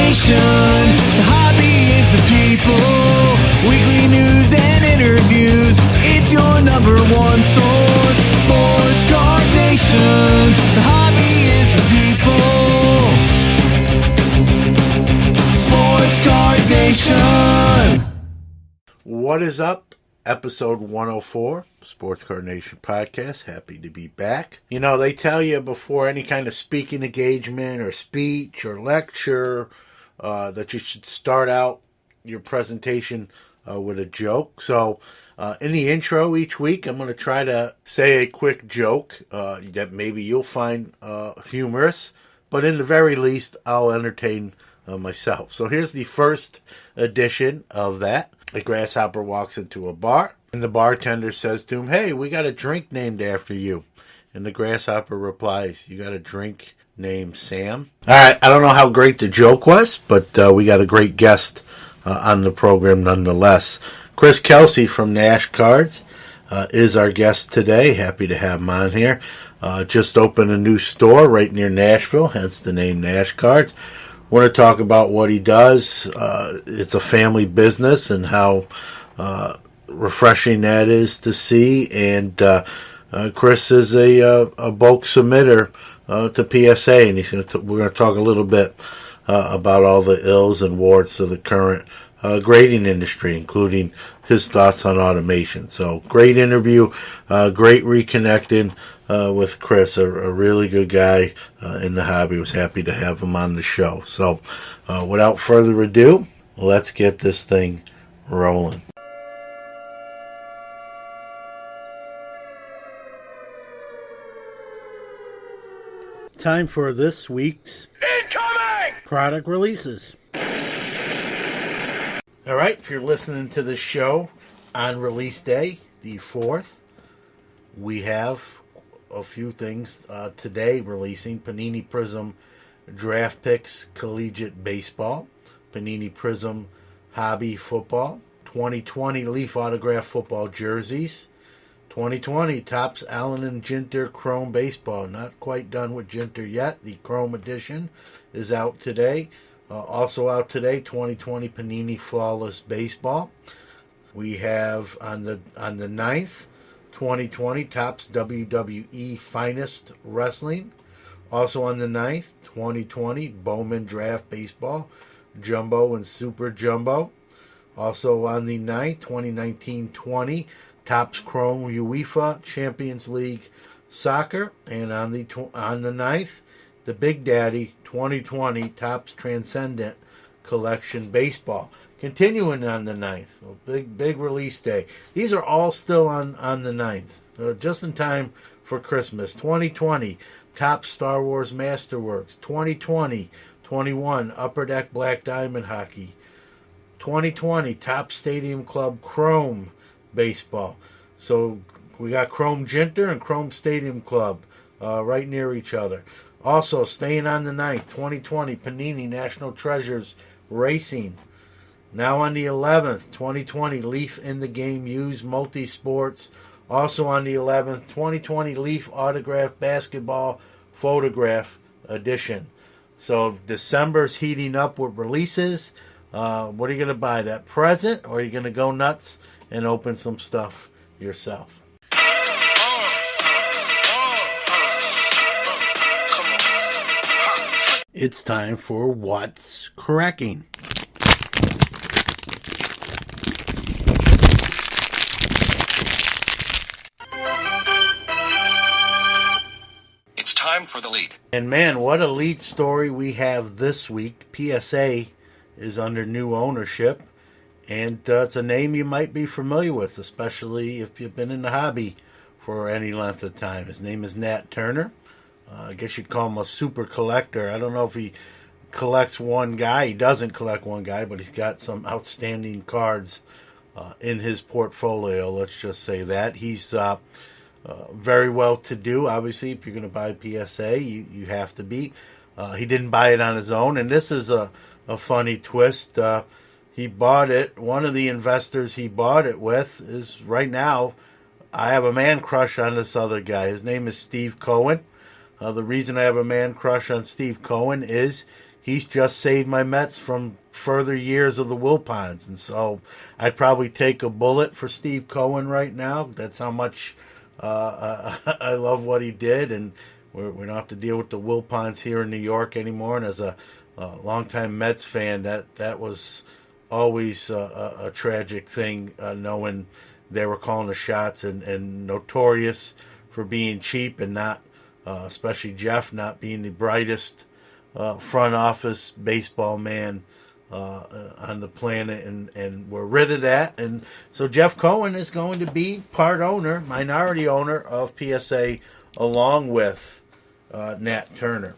Nation. The hobby is the people. Weekly news and interviews. It's your number one source. Sports Card Nation. The hobby is the people. Sports Card Nation. What is up? Episode 104, Sports Card Nation podcast. Happy to be back. You know, they tell you before any kind of speaking engagement or speech or lecture that you should start out your presentation with a joke. So in the intro each week, I'm going to try to say a quick joke that maybe you'll find humorous, but in the very least, I'll entertain myself. So here's the first edition of that. A grasshopper walks into a bar, and the bartender says to him, "Hey, we got a drink named after you." And the grasshopper replies, "You got a drink named Sam?" All right, I don't know how great the joke was, but we got a great guest on the program nonetheless. Chris Kelsey from Nashcards is our guest today. Happy to have him on here. Just opened a new store right near Nashville, hence the name Nashcards. We're going to talk about what he does. It's a family business and how refreshing that is to see. And Chris is a bulk submitter to PSA, and we're going to talk a little bit about all the ills and warts of the current grading industry, including his thoughts on automation. So great interview, great reconnecting with Chris, a really good guy in the hobby. Was happy to have him on the show. So without further ado, let's get this thing rolling. Time for this week's incoming product releases. All right, if you're listening to this show on release day, the 4th, we have a few things today releasing. Panini Prism Draft Picks Collegiate Baseball, Panini Prism Hobby Football, 2020 Leaf Autograph Football Jerseys, 2020 Topps Allen and Ginter Chrome Baseball. Not quite done with Ginter yet. The Chrome edition is out today. Also out today, 2020 Panini Flawless Baseball. We have on the 9th, 2020 Topps WWE Finest Wrestling. Also on the 9th, 2020 Bowman Draft Baseball, Jumbo and Super Jumbo. Also on the 9th, 2019-20 Topps Chrome UEFA Champions League Soccer. And on the 9th, the Big Daddy 2020 Topps Transcendent Collection Baseball. Continuing on the 9th, a big release day. These are all still on the 9th, just in time for Christmas. 2020 Topps Star Wars Masterworks. 2020-21 Upper Deck Black Diamond Hockey. 2020 Topps Stadium Club Chrome Baseball. So we got Chrome Ginter and Chrome Stadium Club right near each other. Also, staying on the 9th, 2020 Panini National Treasures Racing. Now on the 11th, 2020 Leaf in the Game Used Multi-Sports. Also on the 11th, 2020 Leaf Autograph Basketball Photograph Edition. So December's heating up with releases. What are you going to buy? That present, or are you going to go nuts and open some stuff yourself? It's time for What's Cracking. It's time for the lead. And man, what a lead story we have this week. PSA is under new ownership, and it's a name you might be familiar with, especially if you've been in the hobby for any length of time. His name is Nat Turner. I guess you'd call him a super collector. I don't know if he collects one guy. He doesn't collect one guy, but he's got some outstanding cards in his portfolio. Let's just say that. He's very well to do. Obviously, if you're going to buy PSA, you have to be. He didn't buy it on his own, and this is a funny twist. He bought it. One of the investors he bought it with is right now, I have a man crush on this other guy. His name is Steve Cohen. The reason I have a man crush on Steve Cohen is he's just saved my Mets from further years of the Wilpons. And so I'd probably take a bullet for Steve Cohen right now. That's how much I love what he did. And we don't have to deal with the Wilpons here in New York anymore. And as a longtime Mets fan, that was always a tragic thing, knowing they were calling the shots and notorious for being cheap and not, especially Jeff, not being the brightest front office baseball man on the planet, and we're rid of that. And so Jeff Cohen is going to be minority owner of PSA, along with Nat Turner.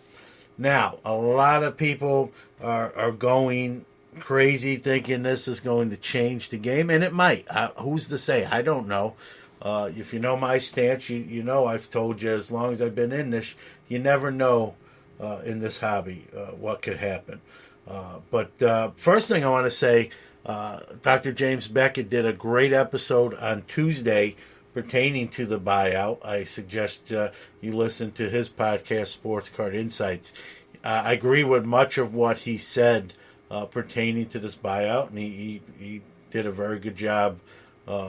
Now, a lot of people are going crazy thinking this is going to change the game, and it might. Who's to say? I don't know. If you know my stance, you know I've told you, as long as I've been in this, you never know in this hobby what could happen. But first thing I want to say, Dr. James Beckett did a great episode on Tuesday pertaining to the buyout. I suggest you listen to his podcast, Sports Card Insights. I agree with much of what he said pertaining to this buyout, and he did a very good job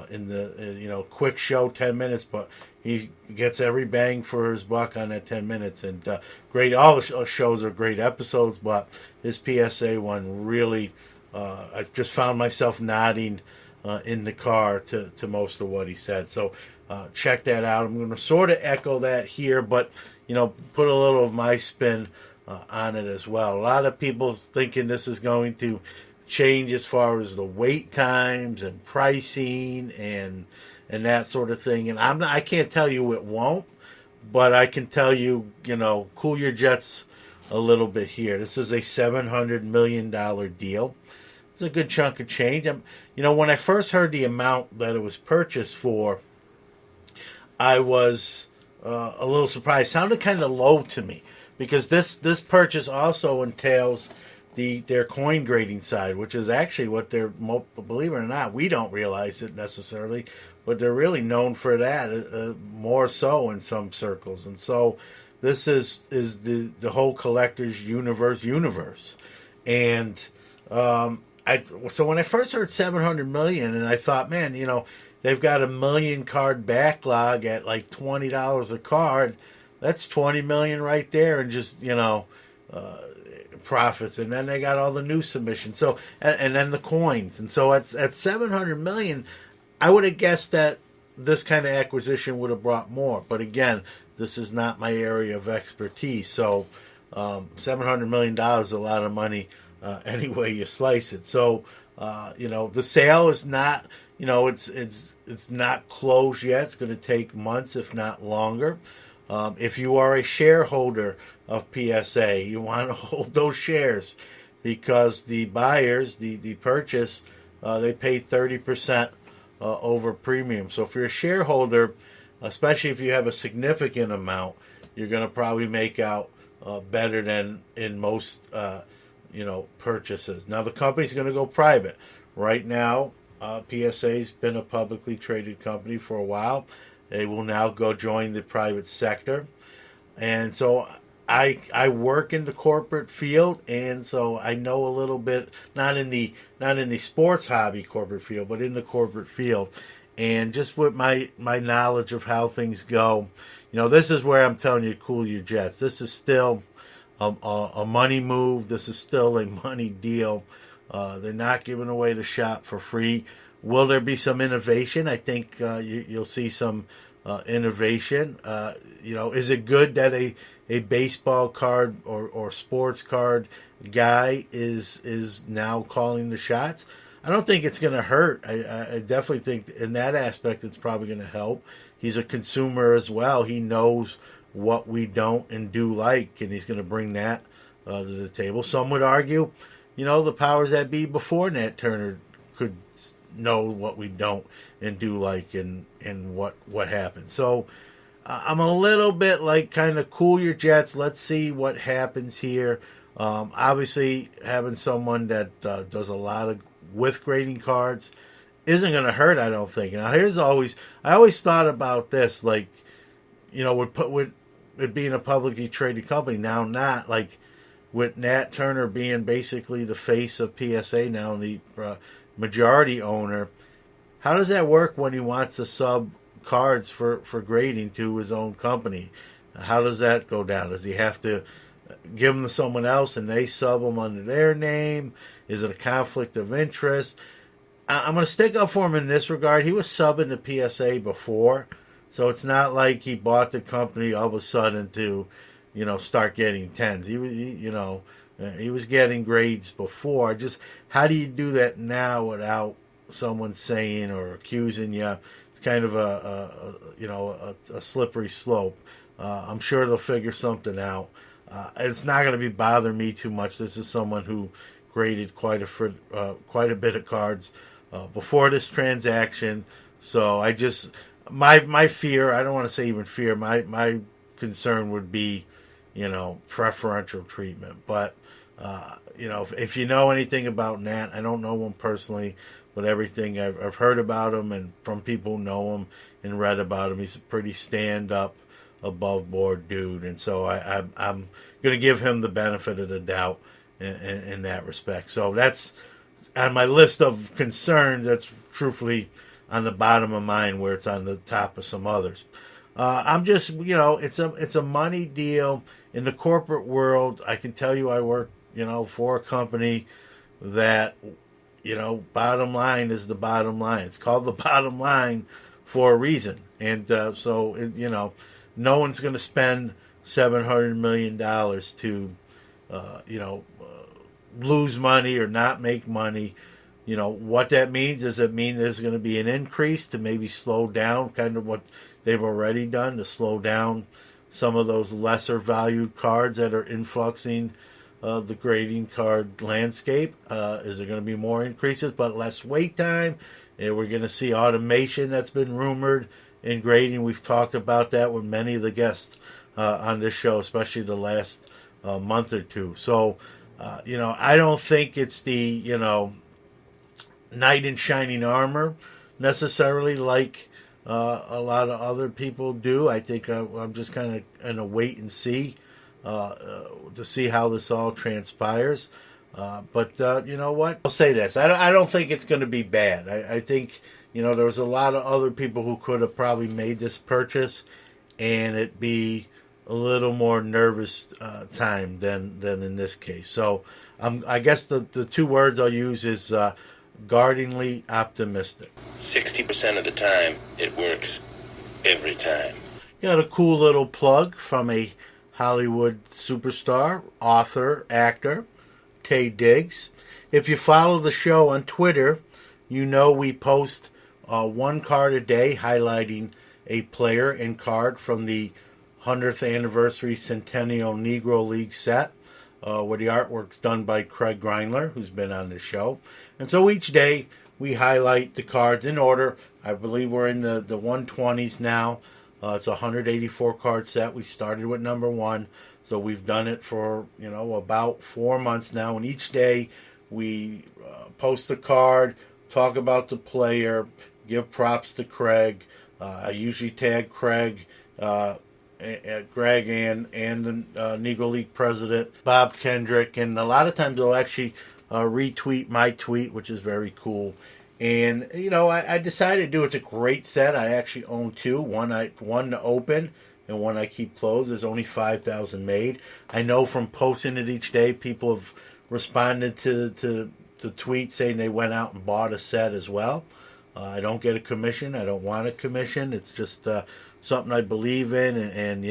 in the quick show, 10 minutes, but he gets every bang for his buck on that 10 minutes. And great, all the shows are great episodes, but his PSA one really, I just found myself nodding in the car to most of what he said. So check that out. I'm going to sort of echo that here, but put a little of my spin on it as well. A lot of people thinking this is going to change as far as the wait times and pricing and that sort of thing. And I can't tell you it won't, but I can tell you, cool your jets a little bit here. This is a $700 million deal. It's a good chunk of change. When I first heard the amount that it was purchased for, I was a little surprised. It sounded kind of low to me, because this purchase also entails their coin grading side, which is actually what they're, believe it or not, we don't realize it necessarily, but they're really known for that, more so in some circles. And so this is the whole collector's universe. And so when I first heard 700 million, and I thought, man, they've got a 1 million card backlog at like $20 a card. That's 20 million right there, and just profits. And then they got all the new submissions. So and then the coins. And so at 700 million, I would have guessed that this kind of acquisition would have brought more. But again, this is not my area of expertise. So $700 million is a lot of money any way you slice it. So the sale is not, it's not closed yet. It's going to take months, if not longer. If you are a shareholder of PSA, you want to hold those shares, because the buyers, the purchase, they pay 30% over premium. So if you're a shareholder, especially if you have a significant amount, you're going to probably make out better than in most purchases. Now, the company's going to go private. Right now, PSA's been a publicly traded company for a while. They will now go join the private sector. And so I work in the corporate field, and so I know a little bit, not in the sports hobby corporate field, but in the corporate field. And just with my knowledge of how things go, this is where I'm telling you, cool your jets. This is still a money move. This is still a money deal. They're not giving away the shop for free. Will there be some innovation? I think you'll see some innovation. Is it good that a baseball card or sports card guy is now calling the shots? I don't think it's going to hurt. I definitely think in that aspect it's probably going to help. He's a consumer as well. He knows what we don't and do like, and he's going to bring that to the table. Some would argue, the powers that be before Nat Turner could know what we don't and do like, and what happens. So I'm a little bit like, kind of cool your jets. Let's see what happens here. Obviously, having someone that does a lot with grading cards isn't going to hurt, I don't think. Now, I always thought about this, like, with it being a publicly traded company, now not like, with Nat Turner being basically the face of PSA now, and the majority owner, how does that work when he wants to sub cards for grading to his own company? How does that go down? Does he have to give them to someone else and they sub them under their name? Is it a conflict of interest? I'm going to stick up for him in this regard. He was subbing to PSA before, so it's not like he bought the company all of a sudden to, start getting tens. He was getting grades before. Just how do you do that now without someone saying or accusing you? It's kind of a slippery slope. I'm sure they'll figure something out. It's not going to be bothering me too much. This is someone who graded quite a bit of cards before this transaction. So I just my fear, I don't want to say even fear, my concern would be, preferential treatment. But if you know anything about Nat, I don't know him personally, but everything I've heard about him and from people who know him and read about him, he's a pretty stand-up, above-board dude. And so I'm going to give him the benefit of the doubt in that respect. So that's on my list of concerns. That's truthfully on the bottom of mine, where it's on the top of some others. I'm just, it's a money deal in the corporate world. I can tell you, I work, for a company that, bottom line is the bottom line. It's called the bottom line for a reason. And no one's going to spend $700 million to, lose money or not make money. What that means, does it mean there's going to be an increase to maybe slow down kind of what they've already done, to slow down some of those lesser valued cards that are influxing the grading card landscape? Is there going to be more increases but less wait time? And we're going to see automation that's been rumored in grading. We've talked about that with many of the guests on this show, especially the last month or two. So, I don't think it's the, knight in shining armor necessarily like a lot of other people do. I think I'm just kind of in a wait and see to see how this all transpires. But you know what? I'll say this. I don't think it's going to be bad. I think, there was a lot of other people who could have probably made this purchase and it be a little more nervous time than in this case. So I guess the two words I'll use is guardingly optimistic. 60% of the time, it works every time. Got a cool little plug from a Hollywood superstar, author, actor, Tay Diggs. If you follow the show on Twitter, we post one card a day highlighting a player and card from the 100th anniversary Centennial Negro League set, where the artwork's done by Craig Greinler, who's been on the show. And so each day we highlight the cards in order. I believe we're in the 120s now. It's a 184 card set. We started with number 1, so we've done it for about 4 months now. And each day we post the card, talk about the player, give props to Craig. I usually tag Craig, Greg, and the Negro League president Bob Kendrick, and a lot of times they'll actually retweet my tweet, which is very cool. And I decided to do. It's a great set. I actually own 2. One to open and one I keep closed. There's only 5,000 made. I know from posting it each day, people have responded to the tweet saying they went out and bought a set as well. I don't get a commission. I don't want a commission. It's just something I believe in. And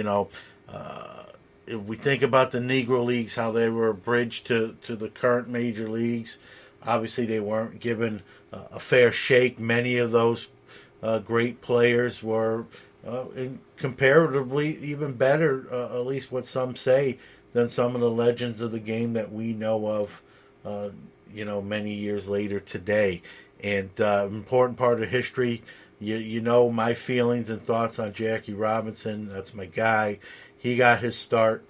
if we think about the Negro Leagues, how they were a bridge to the current major leagues, obviously they weren't given a fair shake. Many of those great players were comparatively even better, at least what some say, than some of the legends of the game that we know of, many years later today. And important part of history, my feelings and thoughts on Jackie Robinson. That's my guy. He got his start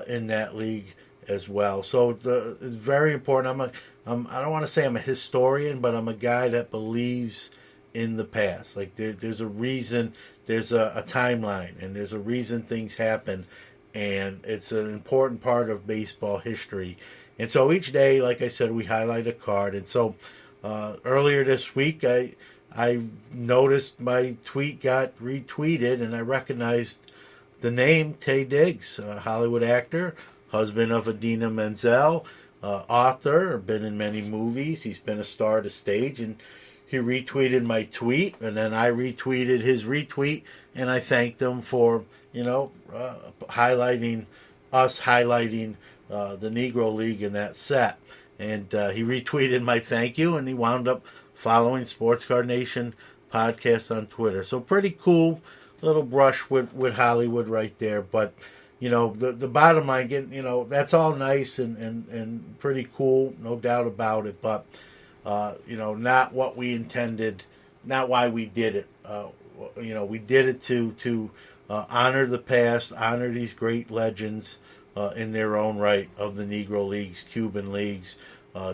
in that league as well. So it's very important. I don't want to say I'm a historian, but I'm a guy that believes in the past. Like there's a reason, there's a timeline, and there's a reason things happen. and it's an important part of baseball history. And so each day, like I said, we highlight a card. And so earlier this week, I noticed my tweet got retweeted, and I recognized the name Taye Diggs, Hollywood actor, husband of Idina Menzel, author, been in many movies. He's been a star to stage, and he retweeted my tweet, and then I retweeted his retweet, and I thanked him for highlighting the Negro League in that set. And he retweeted my thank you, and he wound up following Sports Card Nation podcast on Twitter. So pretty cool little brush with Hollywood right there. But the bottom line, that's all nice and pretty cool, no doubt about it. But not what we intended, not why we did it. We did it to honor the past, honor these great legends in their own right of the Negro Leagues, Cuban leagues,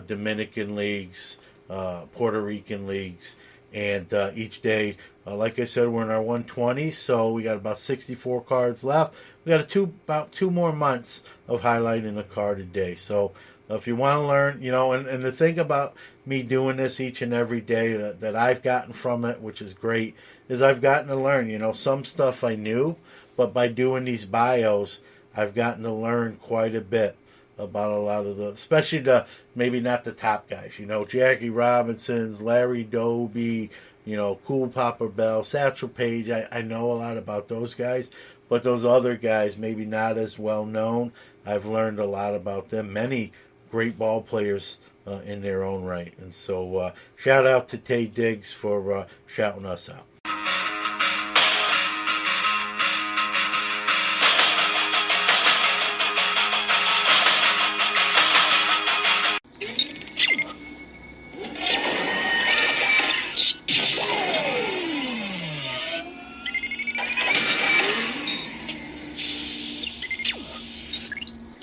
Dominican leagues, Puerto Rican leagues. And each day, like I said, we're in our 120s, so we got about 64 cards left. We got about 2 more months of highlighting a card a day. So if you want to learn, and the thing about me doing this each and every day that I've gotten from it, which is great, is I've gotten to learn. Some stuff I knew, but by doing these bios, I've gotten to learn quite a bit about a lot of especially maybe not the top guys, Jackie Robinson's, Larry Doby, Cool Papa Bell, Satchel Paige. I know a lot about those guys, but those other guys maybe not as well known. I've learned a lot about them. Many great ball players in their own right. And so shout out to Taye Diggs for shouting us out.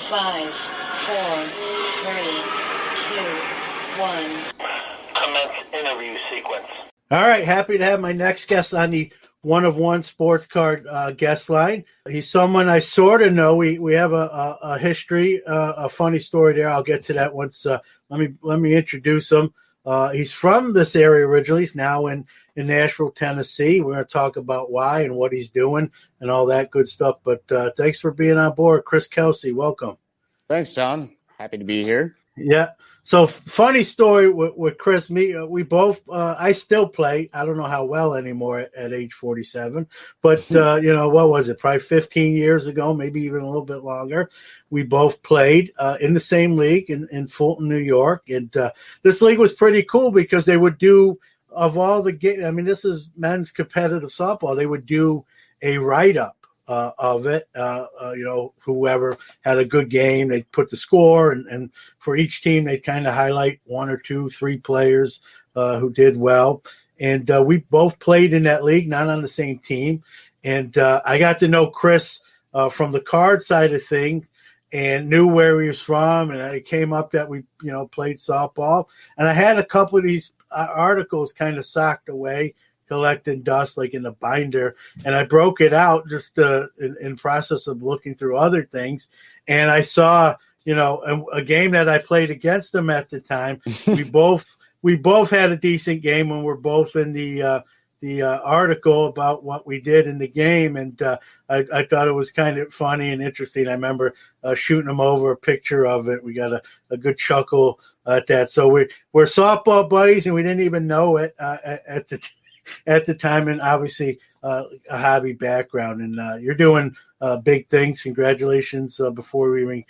Five, four, three, two, one. Commence interview sequence. All right, happy to have my next guest on the One of One Sports Card guest line. He's someone I sort of know. We have a history, a funny story there. I'll get to that once. Let me introduce him. He's from this area originally. He's now in Nashville, Tennessee. We're going to talk about why and what he's doing and all that good stuff. But thanks for being on board, Chris Kelsey. Welcome. Thanks, John. Happy to be here. Yeah. So funny story with Chris. We both. I still play. I don't know how well anymore at age 47. But what was it? Probably 15 years ago, maybe even a little bit longer. We both played in the same league in Fulton, New York, and this league was pretty cool because they would do of all the games. I mean, this is men's competitive softball. They would do a write-up of it. Whoever had a good game, they'd put the score, and for each team, they'd kind of highlight 1 or 2, 3 players who did well. And we both played in that league, not on the same team. And I got to know Chris from the card side of things and knew where he was from. And it came up that we, played softball. And I had a couple of these articles kind of socked away, collecting dust like in a binder, and I broke it out just in process of looking through other things, and I saw a game that I played against them at the time. we both had a decent game, and we're both in the article about what we did in the game, and I thought it was kind of funny and interesting. I remember shooting them over a picture of it. We got a good chuckle at that. So we're softball buddies, and we didn't even know it at the time, and obviously a hobby background. And you're doing big things. Congratulations before we even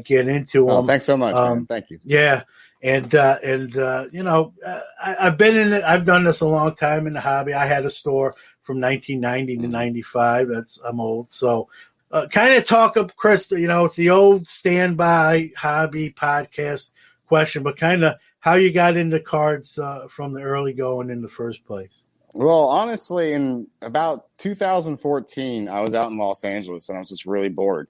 get into them. Thanks so much, man. Thank you. Yeah. And I've been in it. I've done this a long time in the hobby. I had a store from 1990 to 95. I'm old. So kind of talk up, Chris, it's the old standby hobby podcast question, but kind of how you got into cards from the early going in the first place. Well, honestly, in about 2014, I was out in Los Angeles, and I was just really bored.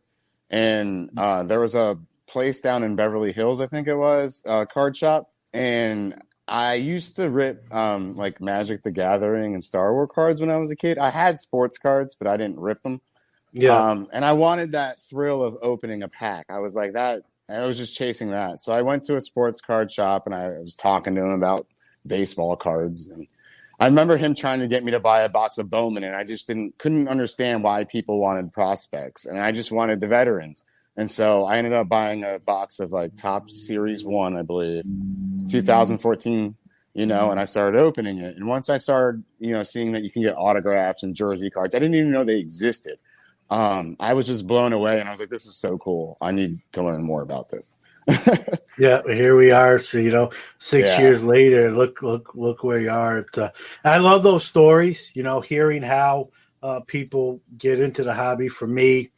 And there was a place down in Beverly Hills, I think it was, a card shop. And I used to rip like Magic the Gathering and Star Wars cards when I was a kid. I had sports cards, but I didn't rip them. Yeah. And I wanted that thrill of opening a pack. I was like that. I was just chasing that. So I went to a sports card shop and I was talking to him about baseball cards. And I remember him trying to get me to buy a box of Bowman, and I just couldn't understand why people wanted prospects, and I just wanted the veterans. And so I ended up buying a box of like Top Series 1, I believe, 2014, and I started opening it. And once I started, seeing that you can get autographs and jersey cards, I didn't even know they existed. I was just blown away, and I was like, this is so cool. I need to learn more about this. Yeah, here we are. So, 6 Yeah. years later, look where you are. I love those stories, hearing how people get into the hobby. For me,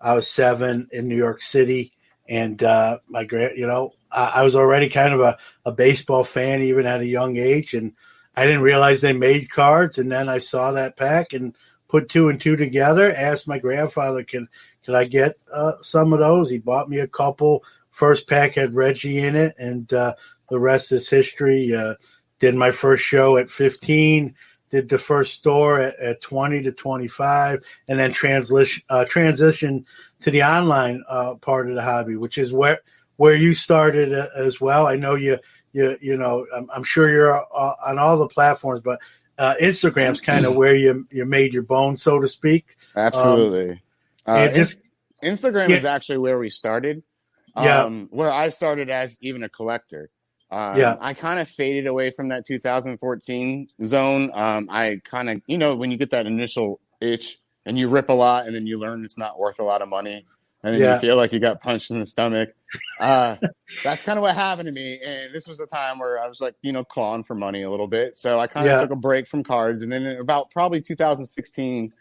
I was 7 in New York City, and I was already kind of a baseball fan even at a young age, and I didn't realize they made cards. And then I saw that pack and put 2 and 2 together, asked my grandfather, could I get some of those? He bought me a couple. First pack had Reggie in it, and the rest is history. Did my first show at 15, did the first store at 20 to 25, and then transition to the online part of the hobby, which is where you started as well. I know I'm sure you're on all the platforms, but Instagram's kind of where you made your bones, so to speak. Absolutely. Instagram Yeah. is actually where we started. Yeah. Where I started as even a collector. Yeah. I kind of faded away from that 2014 zone. I kind of, when you get that initial itch and you rip a lot and then you learn it's not worth a lot of money and then you feel like you got punched in the stomach. That's kind of what happened to me. And this was the time where I was like, clawing for money a little bit. So I kind of took a break from cards. And then in about probably 2016,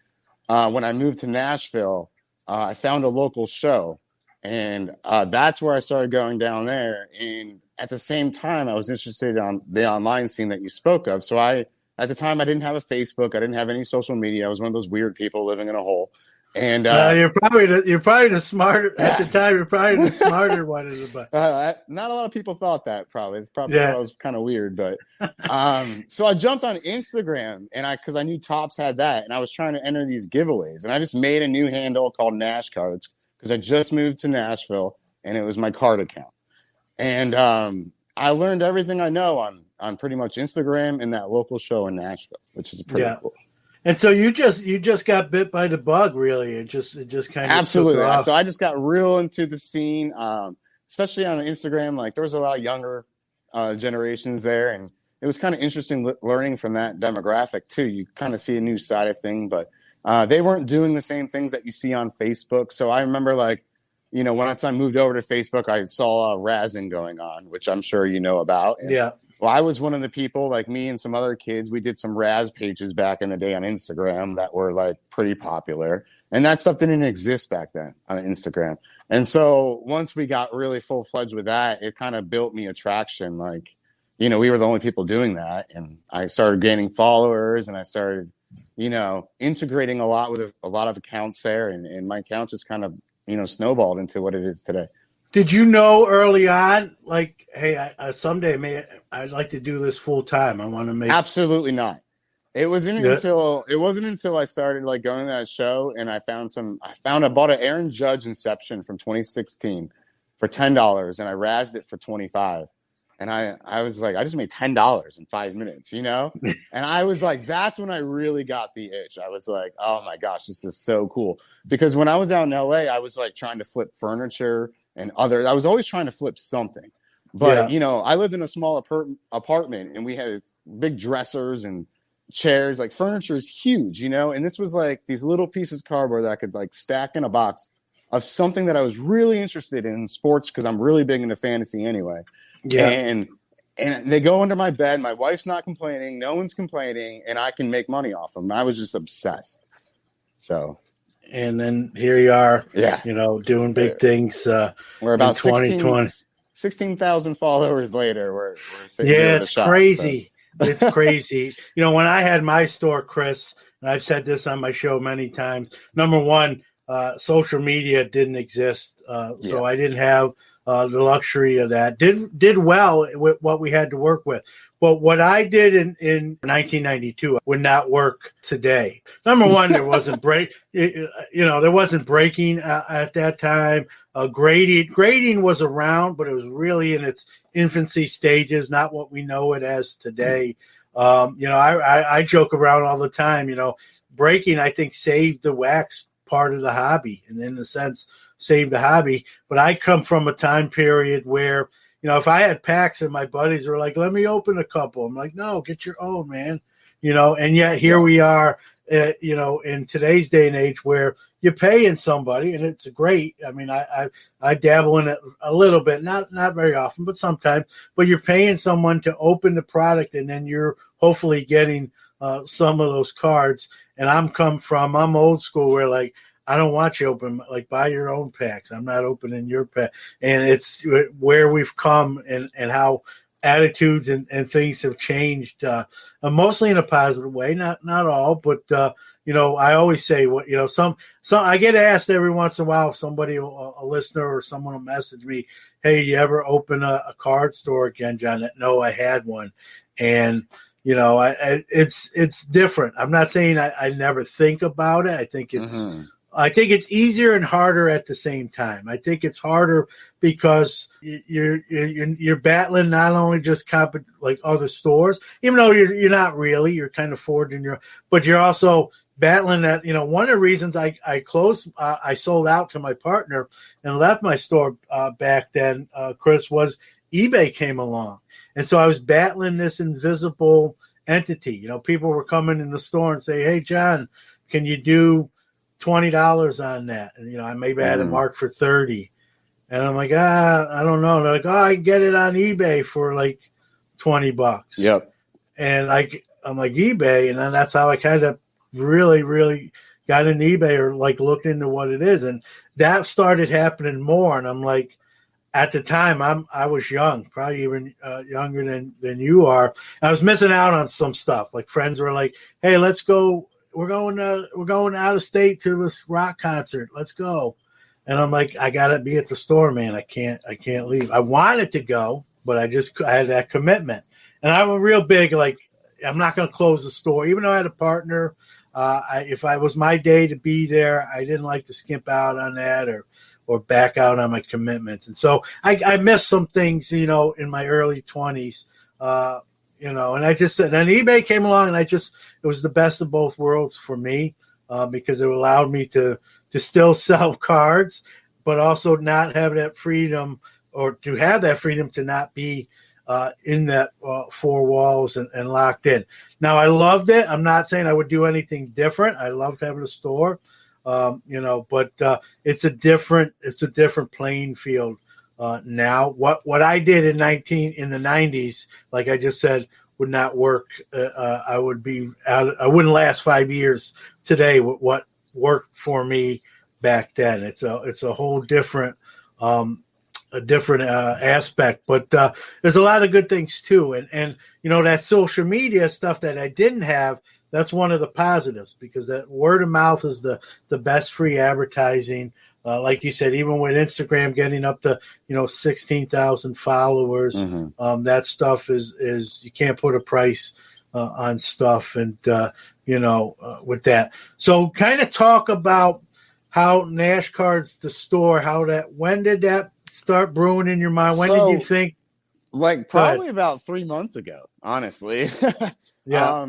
when I moved to Nashville, I found a local show. And that's where I started going down there. And at the same time, I was interested on the online scene that you spoke of. So at the time, I didn't have a Facebook. I didn't have any social media. I was one of those weird people living in a hole. And you're probably the smarter at the time. You're probably the smarter one. Not a lot of people thought that. Probably thought I was kind of weird. But so I jumped on Instagram, and because I knew Topps had that, and I was trying to enter these giveaways, and I just made a new handle called Nashcards because I just moved to Nashville, and it was my card account. And I learned everything I know on pretty much Instagram and that local show in Nashville, which is pretty cool. And so you just got bit by the bug, really. It just kind of absolutely. Took off. So I just got real into the scene, especially on Instagram. Like there was a lot of younger generations there, and it was kind of interesting learning from that demographic too. You kind of see a new side of things, but they weren't doing the same things that you see on Facebook. So I remember once I moved over to Facebook, I saw razzing going on, which I'm sure you know about. And, well, I was one of the people, like me and some other kids, we did some Raz pages back in the day on Instagram that were like pretty popular. And that stuff didn't exist back then on Instagram. And so once we got really full-fledged with that, it kind of built me a traction. Like, we were the only people doing that. And I started gaining followers, and I started, integrating a lot with a lot of accounts there. And my account just kind of, snowballed into what it is today. Did you know early on, like, hey, someday I'd like to do this full time? I want to make. Absolutely not. It wasn't until I started like going to that show, and I bought an Aaron Judge Inception from 2016 for $10, and I razzed it for $25. And I was like, I just made $10 in 5 minutes, And I was like, that's when I really got the itch. I was like, oh my gosh, this is so cool. Because when I was out in LA, I was like trying to flip furniture and I was always trying to flip something. But, I lived in a small apartment, and we had big dressers and chairs. Like furniture is huge, and this was like these little pieces of cardboard that I could like stack in a box of something that I was really interested in sports, because I'm really big into fantasy anyway. Yeah. And they go under my bed. My wife's not complaining. No one's complaining. And I can make money off them. I was just obsessed. So. And then here you are, doing big things. We're about 16,000 followers later. We're sitting here at the shop, crazy. So. It's crazy. When I had my store, Chris, and I've said this on my show many times, number one, social media didn't exist. So I didn't have the luxury of that. Did well with what we had to work with. But what I did in 1992 would not work today. Number one, there wasn't there wasn't braking at that time. Grading was around, but it was really in its infancy stages, not what we know it as today. I joke around all the time. Braking, I think, saved the wax part of the hobby, and in a sense, saved the hobby. But I come from a time period where, if I had packs and my buddies were like, let me open a couple, I'm like, no, get your own, man. And yet here we are, in today's day and age where you're paying somebody, and it's great. I mean, I dabble in it a little bit, not very often, but sometimes. But you're paying someone to open the product, and then you're hopefully getting some of those cards. And I'm old school where, like, I don't want you open, like, buy your own packs. I'm not opening your pack. And it's where we've come and how attitudes and things have changed, mostly in a positive way, not all, but I always say some I get asked every once in a while, if somebody, a listener or someone will message me, hey, you ever open a card store again, John? No, I had one. And it's different. I'm not saying I never think about it. I think it's easier and harder at the same time. I think it's harder because you're battling not only just like other stores, even though you're not really, you're kind of forging but you're also battling that. One of the reasons I sold out to my partner and left my store back then, Chris, was eBay came along. And so I was battling this invisible entity. People were coming in the store and say, hey, John, can you do $20 on that? And, I maybe had it marked for 30. And I'm like, I don't know. And they're like, I can get it on eBay for like $20. Yep. And I'm like, eBay. And then that's how I kind of really, really got in eBay, or like looked into what it is. And that started happening more. And I'm like, at the time, I was young, probably even younger than you are. And I was missing out on some stuff. Like, friends were like, hey, let's go. We're going out of state to this rock concert. Let's go. And I'm like, I gotta be at the store, man. I can't leave. I wanted to go, but I had that commitment. And I'm a real big, like, I'm not going to close the store, even though I had a partner. If I was my day to be there, I didn't like to skimp out on that or back out on my commitments. And so I missed some things, in my early 20s. And I just said, and eBay came along, and it was the best of both worlds for me, because it allowed me to still sell cards, but also not have that freedom, or to have that freedom to not be in that four walls and locked in. Now, I loved it. I'm not saying I would do anything different. I loved having a store, but it's a different playing field. Now, what I did in the 90s, like I just said, would not work. I wouldn't last 5 years today with what worked for me back then. It's a whole different aspect, but there's a lot of good things too. And that social media stuff that I didn't have, that's one of the positives, because that word of mouth is the best free advertising. Like you said, even with Instagram getting up to 16,000 followers, that stuff is you can't put a price on stuff, and with that. So, kind of talk about how Nashcard's the store. When did that start brewing in your mind? When did you think? Like, probably about 3 months ago, honestly. Yeah.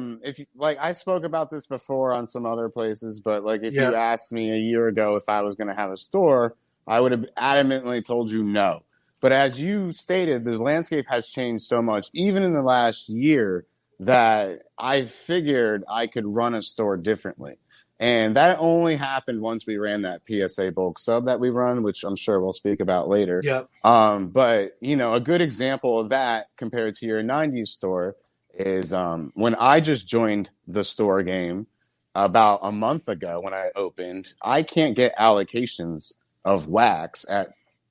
I spoke about this before on some other places, but if you asked me a year ago if I was going to have a store, I would have adamantly told you no. But as you stated, the landscape has changed so much, even in the last year, that I figured I could run a store differently. And that only happened once we ran that PSA bulk sub that we run, which I'm sure we'll speak about later. Yep. But a good example of that compared to your 90s store is when I just joined the store game about a month ago when I opened, I can't get allocations of wax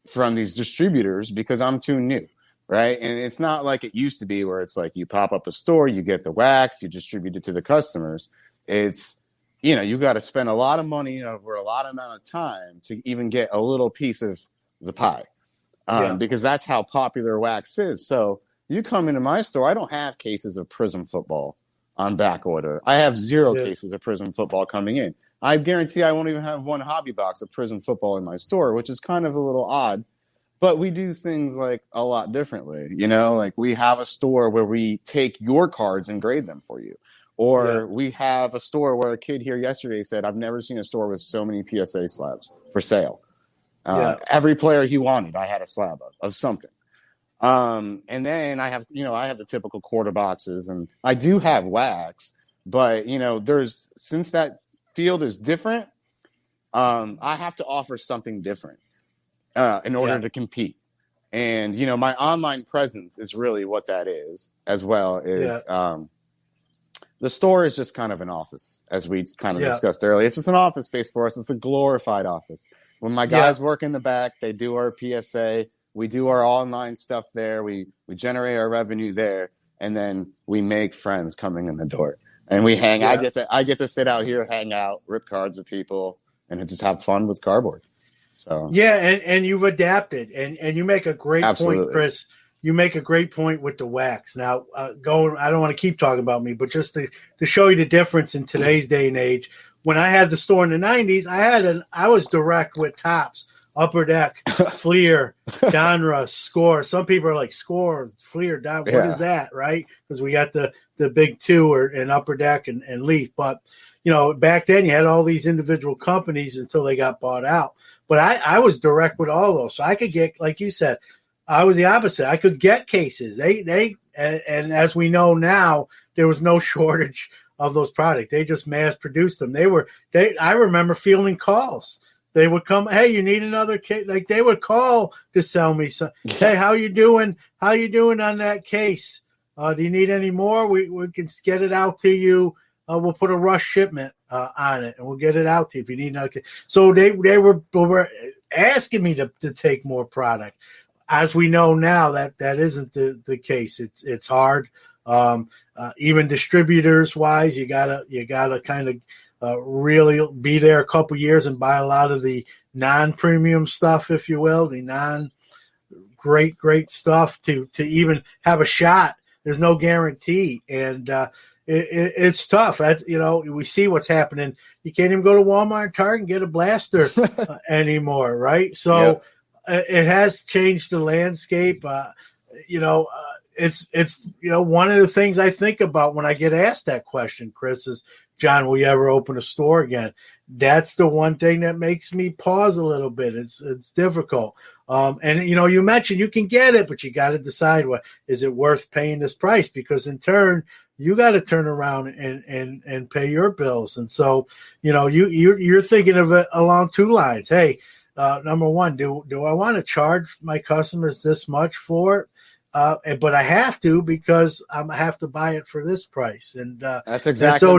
from these distributors because I'm too new, right? And it's not like it used to be where it's like you pop up a store, you get the wax, you distribute it to the customers. It's, you got to spend a lot of money over a lot of amount of time to even get a little piece of the pie. because that's how popular wax is. So you come into my store, I don't have cases of Prism football on back order. I have 0 cases of Prism football coming in. I guarantee I won't even have one hobby box of Prism football in my store, which is kind of a little odd. But we do things like a lot differently, you know, like we have a store where we take your cards and grade them for you. Or we have a store where a kid here yesterday said, I've never seen a store with so many PSA slabs for sale. Every player he wanted, I had a slab of something. And then I have the typical quarter boxes, and I do have wax, but you know, since that field is different, I have to offer something different in order to compete. And you know, my online presence is really what that is, as well as the store is just kind of an office, as we kind of discussed earlier. It's just an office space for us. It's a glorified office. When my guys work in the back, they do our PSA. We do our online stuff there. We generate our revenue there, and then we make friends coming in the door. And we hang. I get to sit out here, hang out, rip cards with people, and just have fun with cardboard. So and you've adapted, and you make a great point, Chris. You make a great point with the wax. Now, I don't want to keep talking about me, but just to show you the difference in today's day and age. When I had the store in the 90s, I was direct with Topps, Upper Deck, Fleer, Donruss, Score. Some people are like, Score, Fleer, Don. What is that, right? Because we got the big two in Upper Deck and Leaf. But, you know, back then you had all these individual companies until they got bought out. But I was direct with all those. So I could get, like you said, I was the opposite. I could get cases. And as we know now, there was no shortage of those products. They just mass produced them. I remember fielding calls. They would come, hey, you need another case? Like they would call to sell me some. Hey, how you doing? How you doing on that case? Do you need any more? We can get it out to you. We'll put a rush shipment on it, and we'll get it out to you if you need another case. So they were asking me to take more product. As we know now, that isn't the case. It's hard. Even distributors wise, you gotta kind of really be there a couple years and buy a lot of the non-premium stuff, if you will, the non-great stuff to even have a shot. There's no guarantee, and it's tough. That's, you know, we see what's happening. You can't even go to Walmart and Target and get a blaster anymore, right? So it has changed the landscape. It's one of the things I think about when I get asked that question, Chris, is, John, will you ever open a store again? That's the one thing that makes me pause a little bit. It's difficult. And you know, you mentioned you can get it, but you got to decide, what is it worth paying this price? Because in turn, you got to turn around and pay your bills. And so, you know, you're thinking of it along two lines. Hey, number one, do I want to charge my customers this much for it? But I have to, because I have to buy it for this price. And that's exactly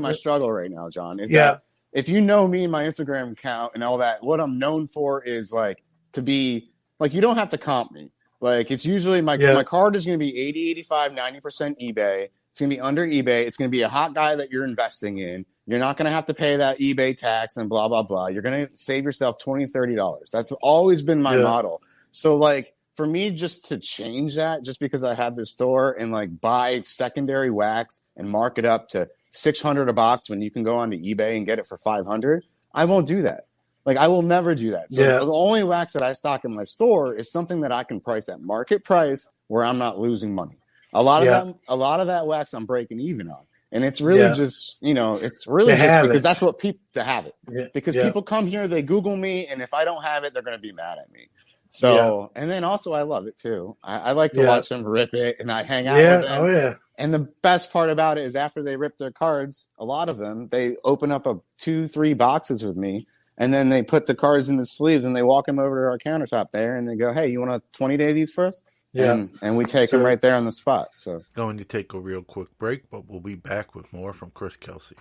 my struggle right now, John. That if you know me and my Instagram account and all that, what I'm known for is like to be like, you don't have to comp me. Like it's usually my card is going to be 80, 85, 90% eBay. It's going to be under eBay. It's going to be a hot guy that you're investing in. You're not going to have to pay that eBay tax and blah, blah, blah. You're going to save yourself $20, $30. That's always been my model. So like for me, just to change that, just because I have this store and like buy secondary wax and mark it up to $600 a box when you can go onto eBay and get it for $500, I won't do that. Like I will never do that. So the only wax that I stock in my store is something that I can price at market price where I'm not losing money. A lot of that wax I'm breaking even on. And it's really just, you know, it's really just because that's what people to have it. Yeah. Because people come here, they Google me, and if I don't have it, they're going to be mad at me. So, and then also I love it too. I like to watch them rip it, and I hang out with them. Oh, yeah. And the best part about it is after they rip their cards, a lot of them, they open up 2-3 boxes with me, and then they put the cards in the sleeves, and they walk them over to our countertop there, and they go, hey, you want a 20-day of these first? Yeah. And we take them right there on the spot. So going to take a real quick break, but we'll be back with more from Chris Kelsey.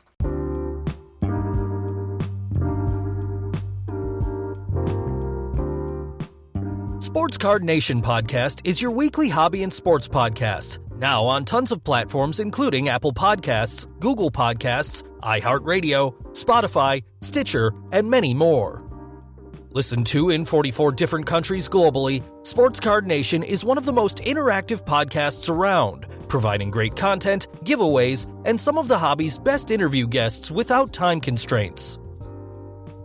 Sports Card Nation Podcast is your weekly hobby and sports podcast. Now on tons of platforms, including Apple Podcasts, Google Podcasts, iHeartRadio, Spotify, Stitcher, and many more. Listened to in 44 different countries globally, Sports Card Nation is one of the most interactive podcasts around, providing great content, giveaways, and some of the hobby's best interview guests without time constraints.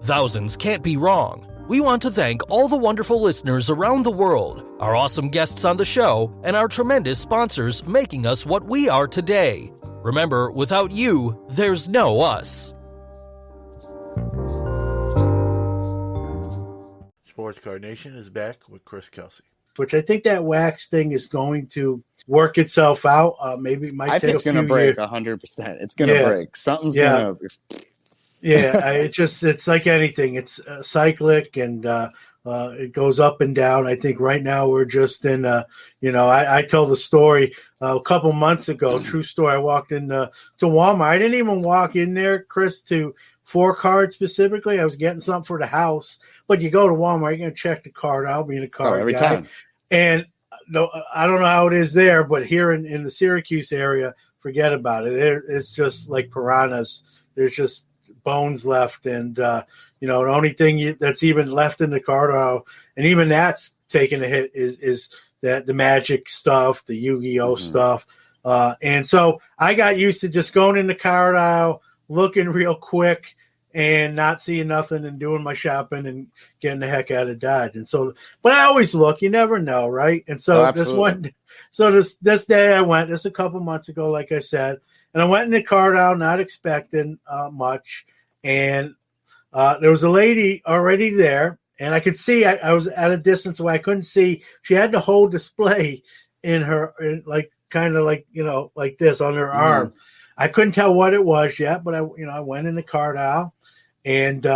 Thousands can't be wrong. We want to thank all the wonderful listeners around the world, our awesome guests on the show, and our tremendous sponsors making us what we are today. Remember, without you, there's no us. Sports Card Nation is back with Chris Kelsey. Which I think that wax thing is going to work itself out. Maybe it might I take think it's going to break 100%. It's going to break. Something's going to. Yeah, it's like anything. It's cyclic and it goes up and down. I think right now we're just in. I tell the story a couple months ago. True story. I walked in to Walmart. I didn't even walk in there, Chris, to 4Card specifically. I was getting something for the house. But you go to Walmart, you're going to check the card out, being a card every guy. time. And no, I don't know how it is there, but here in the Syracuse area, forget about it. It's just like piranhas. There's just bones left. And, the only thing that's even left in the card aisle, and even that's taking a hit, is that the Magic stuff, the Yu-Gi-Oh stuff. And so I got used to just going in the card aisle, looking real quick, and not seeing nothing and doing my shopping and getting the heck out of Dodge. And so, but I always look, you never know. Right. And so this day I went, this a couple months ago, like I said, and I went in the card out, not expecting much. And there was a lady already there, and I could see, I was at a distance where I couldn't see. She had the whole display in her, like this on her arm. I couldn't tell what it was yet, but I went in the card aisle, and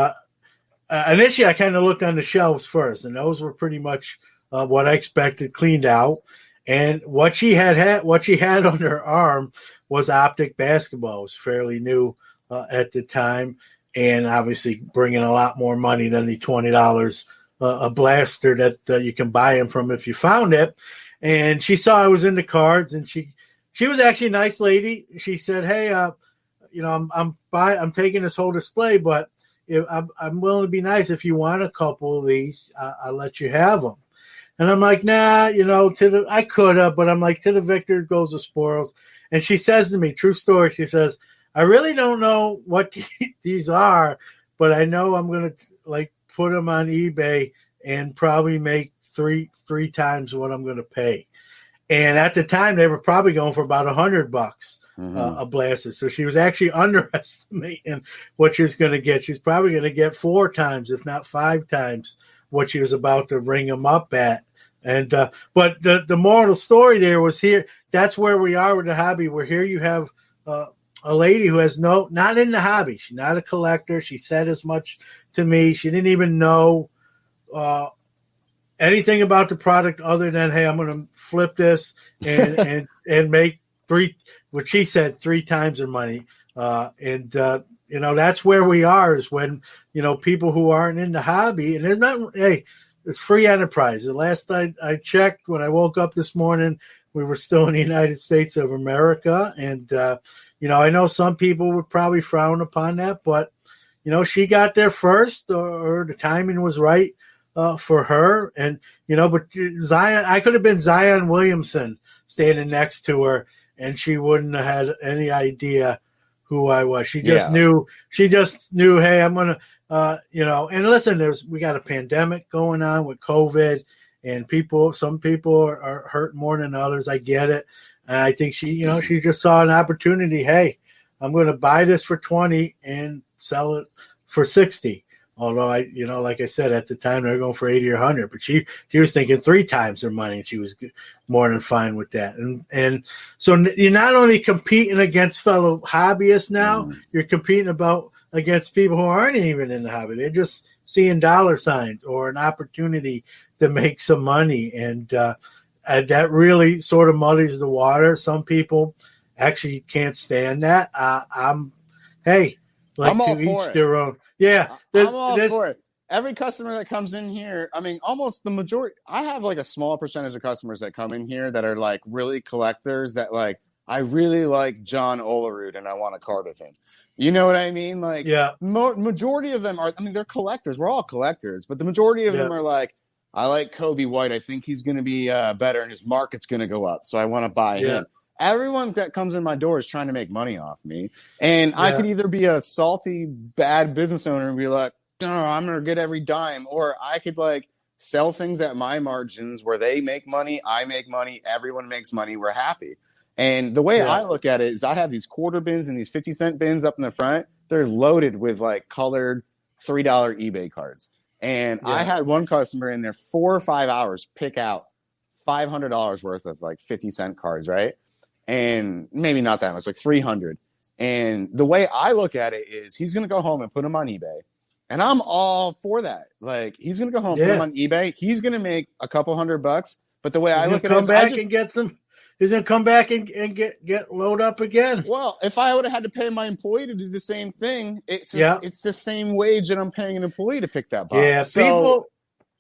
initially I kind of looked on the shelves first, and those were pretty much what I expected, cleaned out. And what she had on her arm was Optic basketball. It was fairly new at the time, and obviously bringing a lot more money than the $20 a blaster that you can buy them from if you found it. And she saw I was in the cards, and she was actually a nice lady. She said, "Hey, I'm taking this whole display, but I'm willing to be nice. If you want a couple of these, I'll let you have them." And I'm like, "Nah, I could have," but I'm like, "To the victor goes the spoils." And she says to me, true story, she says, "I really don't know what these are, but I know I'm going to put them on eBay and probably make three times what I'm going to pay." And at the time, they were probably going for about $100 a blaster. So she was actually underestimating what she was going to get. She's probably going to get 4 times, if not 5 times, what she was about to ring them up at. And but the moral of the story there was here. That's where we are with the hobby. Where here you have a lady who has not in the hobby. She's not a collector. She said as much to me. She didn't even know anything about the product other than, "Hey, I'm going to flip this and make 3 times her money." That's where we are, is when, people who aren't in the hobby, and there's not, it's free enterprise. The last I checked, when I woke up this morning, we were still in the United States of America. And, I know some people would probably frown upon that, but, she got there first, or the timing was right for her. And, but Zion, I could have been Zion Williamson standing next to her, and she wouldn't have had any idea who I was. She just knew, "Hey, I'm going to, and listen, we got a pandemic going on with COVID, and some people are hurt more than others. I get it. And I think she just saw an opportunity. Hey, I'm going to buy this for 20 and sell it for 60. Although like I said, at the time they were going for 80 or 100, but she was thinking 3 times her money, and she was more than fine with that. And so you're not only competing against fellow hobbyists now, you're competing against people who aren't even in the hobby. They're just seeing dollar signs or an opportunity to make some money, and that really sort of muddies the water. Some people actually can't stand that. I'm all to each their own. Yeah, I'm all for it. Every customer that comes in here, I mean, almost the majority. I have a small percentage of customers that come in here that are really collectors. That I really like John Olerud and I want a card of him. You know what I mean? Like, Yeah. Majority of them are, I mean, they're collectors. We're all collectors, but the majority of them are like, I like Kobe White. I think he's going to be better and his market's going to go up. So I want to buy him. Everyone that comes in my door is trying to make money off me. And I could either be a salty, bad business owner and be like, no, I'm going to get every dime. Or I could like sell things at my margins where they make money, I make money, everyone makes money, we're happy. And the way I look at it is I have these quarter bins and these 50-cent bins up in the front. They're loaded with like colored $3 eBay cards. And I had one customer in there 4 or 5 hours pick out $500 worth of like 50-cent cards, right? And maybe not that much, like 300. And the way I look at it is he's going to go home and put them on eBay. And I'm all for that. Like, he's going to go home, put them on eBay. He's going to make a couple $100. But the way I look at it is back and get some. He's going to come back and get load up again. Well, if I would have had to pay my employee to do the same thing, it's the same wage that I'm paying an employee to pick that box. Yeah, so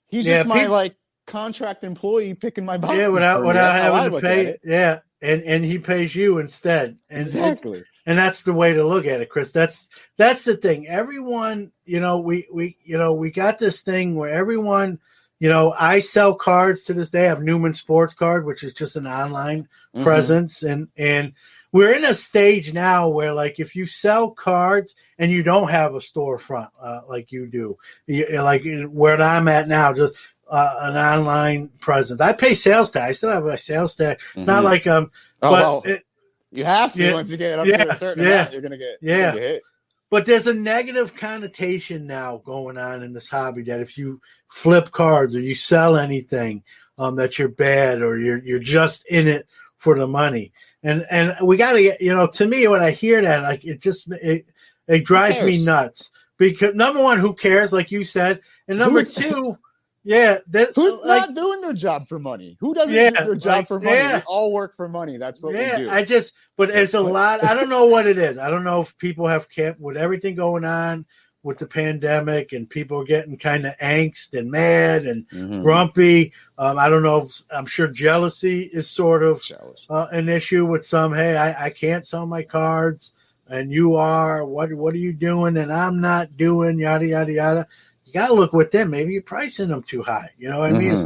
he's just my like contract employee picking my boxes. Yeah, without having to pay. Yeah, and he pays you instead. And exactly. And that's the way to look at it, Chris. That's the thing. Everyone, we got this thing where everyone. I sell cards to this day. I have Newman Sports Card, which is just an online presence. And we're in a stage now where, like, if you sell cards and you don't have a storefront like you do, like where I'm at now, just an online presence. I pay sales tax. I still have a sales tax. It's not like you have to once you get up to a certain amount, you're going to get hit. But there's a negative connotation now going on in this hobby that if you flip cards or you sell anything, that you're bad or you're just in it for the money. And we got to get, to me, when I hear that, like it drives me nuts because number one, who cares? Like you said, and number two, who's not doing their job for money? Who doesn't do their job for money? We all work for money. That's what we do. But it's a lot. I don't know what it is. I don't know if people have kept with everything going on with the pandemic and people are getting kind of angst and mad and grumpy. I don't know. I'm sure jealousy is sort of an issue with some. Hey, I can't sell my cards and you are. What are you doing? And I'm not doing yada, yada, yada. You got to look with them. Maybe you're pricing them too high. You know what I mean? It's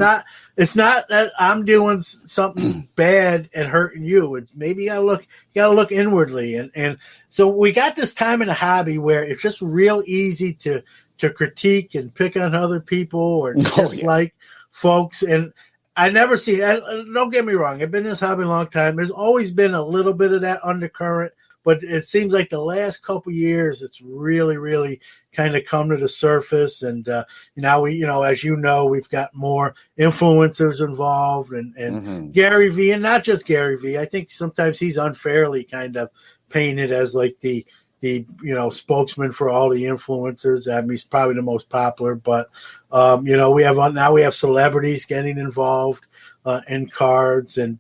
not that I'm doing something bad and hurting you. It's maybe you got to look inwardly. And so we got this time in a hobby where it's just real easy to critique and pick on other people or dislike folks. And I never see, don't get me wrong. I've been in this hobby a long time. There's always been a little bit of that undercurrent. But it seems like the last couple of years, it's really, really kind of come to the surface. And now we, as you know, we've got more influencers involved and Gary Vee, and not just Gary Vee. I think sometimes he's unfairly kind of painted as like the spokesman for all the influencers. I mean, he's probably the most popular, but we have celebrities getting involved in cards, and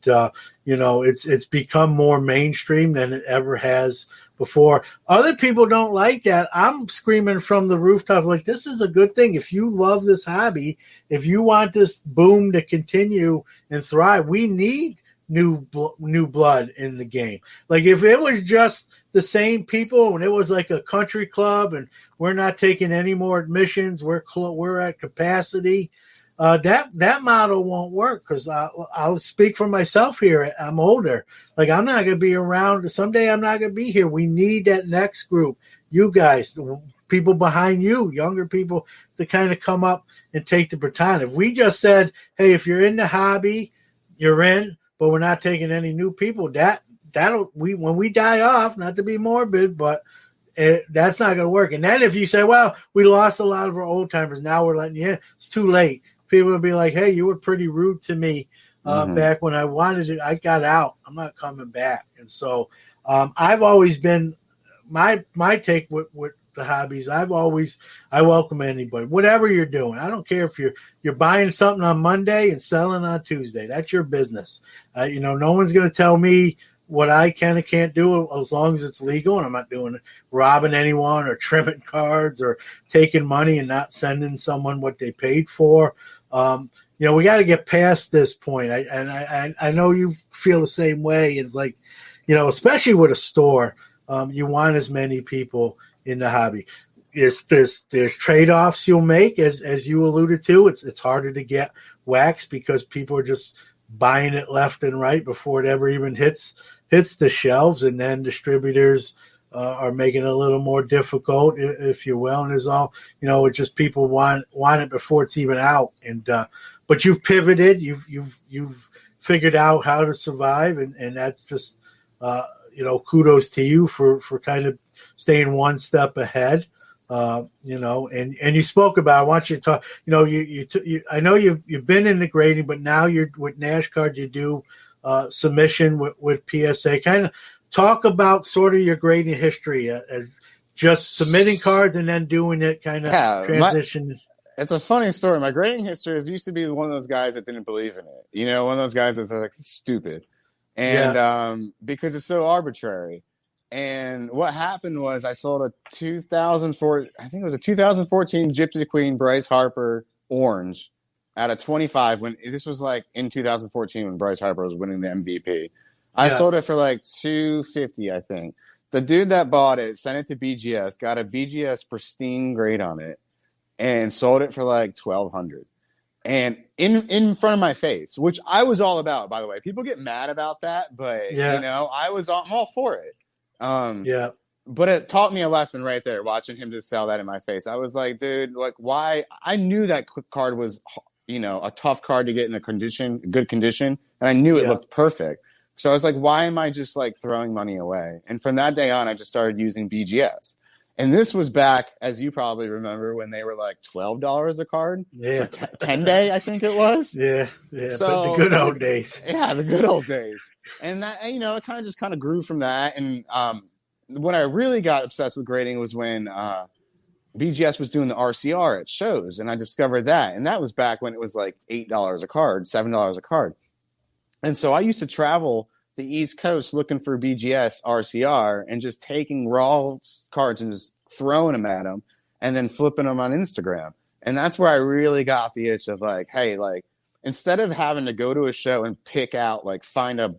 it's become more mainstream than it ever has before. Other people don't like that. I'm screaming from the rooftop like, this is a good thing. If you love this hobby, if you want this boom to continue and thrive, we need new blood in the game. Like if it was just the same people and it was like a country club and we're not taking any more admissions, we're at capacity, that model won't work because I'll speak for myself here. I'm older. Like I'm not going to be around. Someday I'm not going to be here. We need that next group. You guys, people behind you, younger people to kind of come up and take the baton. If we just said, hey, if you're in the hobby, you're in, but we're not taking any new people, when we die off, not to be morbid, but that's not going to work. And then if you say, well, we lost a lot of our old timers, now we're letting you in, it's too late. People will be like, hey, you were pretty rude to me back when I wanted it. I got out. I'm not coming back. And so I've always been my take with the hobbies. I welcome anybody, whatever you're doing. I don't care if you're buying something on Monday and selling on Tuesday. That's your business. No one's going to tell me what I can and can't do as long as it's legal, and I'm not doing robbing anyone or trimming cards or taking money and not sending someone what they paid for. We got to get past this point. I know you feel the same way. It's like, especially with a store, you want as many people in the hobby. There's trade-offs you'll make, as you alluded to. It's harder to get wax because people are just buying it left and right before it ever even hits the shelves, and then distributors are making it a little more difficult, if you will. And there's all, it's just people want it before it's even out. And but you've pivoted, you've figured out how to survive, and that's just kudos to you for kind of staying one step ahead. And you spoke about, I want you to talk, I know you've been in the grading, but now you're with Nashcard, you do submission with PSA. Kind of talk about sort of your grading history, just submitting cards and then doing it kind of transition. It's a funny story. My grading history used to be one of those guys that didn't believe in it. One of those guys that's like stupid. And because it's so arbitrary. And what happened was I sold a 2014 Gypsy Queen Bryce Harper orange at a 25 when this was like in 2014 when Bryce Harper was winning the MVP. I sold it for like $250, I think. The dude that bought it sent it to BGS, got a BGS pristine grade on it, and sold it for like $1,200. And in front of my face, which I was all about, by the way. People get mad about that, but I'm all for it. But it taught me a lesson right there, watching him just sell that in my face. I was like, dude, like, why? I knew that card was, a tough card to get in good condition, and I knew it looked perfect. So I was like, why am I just like throwing money away? And from that day on, I just started using BGS. And this was back, as you probably remember, when they were like $12 a card. Yeah. 10-day, I think it was. Yeah. So the good old days. Yeah, the good old days. And that, it kind of grew from that. And when I really got obsessed with grading was when BGS was doing the RCR at shows. And I discovered that. And that was back when it was like $8 a card, $7 a card. And so I used to travel the East Coast looking for BGS RCR and just taking raw cards and just throwing them at them and then flipping them on Instagram. And that's where I really got the itch of like, hey, like instead of having to go to a show and pick out, like find a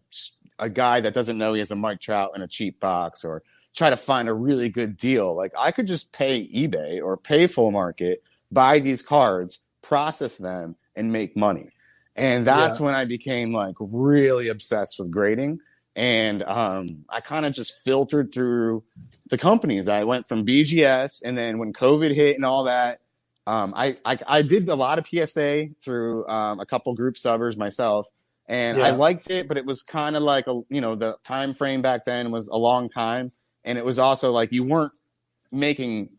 guy that doesn't know he has a Mike Trout in a cheap box or try to find a really good deal, like I could just pay eBay or pay full market, buy these cards, process them, and make money. And that's when I became like really obsessed with grading. And I kind of just filtered through the companies. I went from BGS, and then when COVID hit and all that, I did a lot of PSA through a couple group subbers myself. And I liked it, but it was kind of like, the time frame back then was a long time. And it was also like you weren't making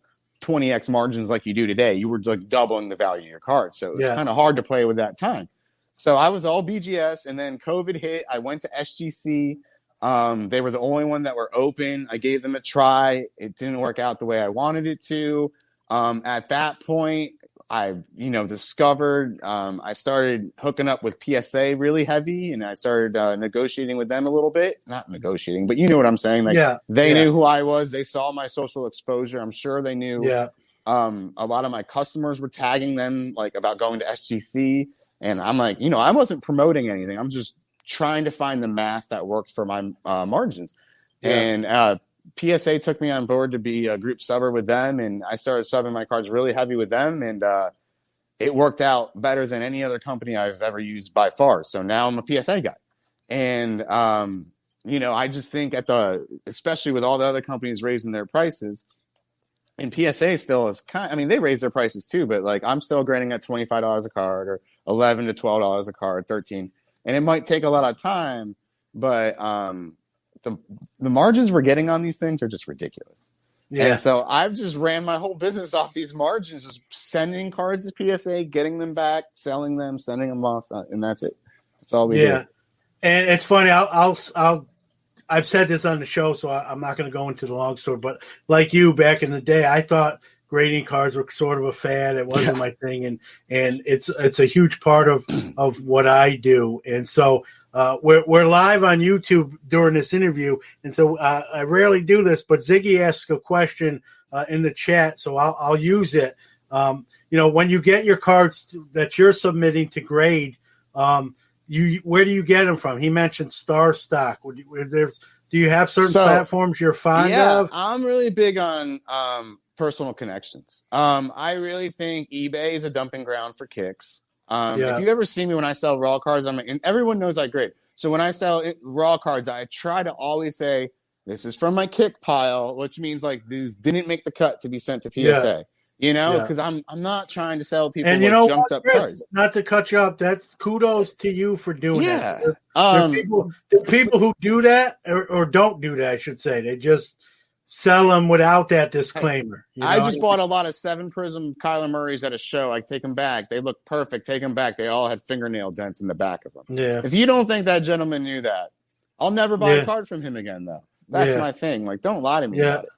20x margins like you do today. You were like doubling the value of your card. So it was kind of hard to play with that time. So I was all BGS, and then COVID hit. I went to SGC. They were the only one that were open. I gave them a try. It didn't work out the way I wanted it to. At that point, I, discovered, I started hooking up with PSA really heavy, and I started negotiating with them a little bit. Not negotiating, but you know what I'm saying? Like they knew who I was. They saw my social exposure. I'm sure they knew. A lot of my customers were tagging them like about going to SGC. And I'm like, I wasn't promoting anything. I'm just trying to find the math that worked for my margins. And PSA took me on board to be a group subber with them. And I started subbing my cards really heavy with them. And it worked out better than any other company I've ever used by far. So now I'm a PSA guy. And, I just think especially with all the other companies raising their prices, and PSA still is they raise their prices too, but like I'm still grading at $25 a card or $11 to $12 a card, 13. And it might take a lot of time, but the margins we're getting on these things are just ridiculous. Yeah. And so I've just ran my whole business off these margins, just sending cards to PSA, getting them back, selling them, sending them off, and that's it. That's all we do. And it's funny. I've said this on the show, so I'm not going to go into the long story. But like you, back in the day, I thought grading cards were sort of a fad. It wasn't my thing, and it's a huge part of what I do. And so we're live on YouTube during this interview, and so I rarely do this, but Ziggy asked a question in the chat, so I'll use it. When you get your cards that you're submitting to grade, where do you get them from? He mentioned Star Stock. Do you have certain So, platforms you're fond yeah, of? I'm really big on personal connections. I really think eBay is a dumping ground for kicks. If Yeah. you ever see me when I sell raw cards, and everyone knows I grade. So when I sell raw cards, I try to always say, this is from my kick pile, which means like these didn't make the cut to be sent to PSA. Yeah. Because I'm not trying to sell people And you with know junked what, up Chris, cards. not to cut you off, that's kudos to you for doing Yeah. that. There are people who do that or don't do that, I should say. They just sell them without that disclaimer. I just bought a lot of 7 Prism Kyler Murrays at a show. I take them back. They look perfect. Take them back. They all had fingernail dents in the back of them. Yeah. If you don't think that gentleman knew that, I'll never buy a card from him again, though. That's my thing. Like, don't lie to me about it.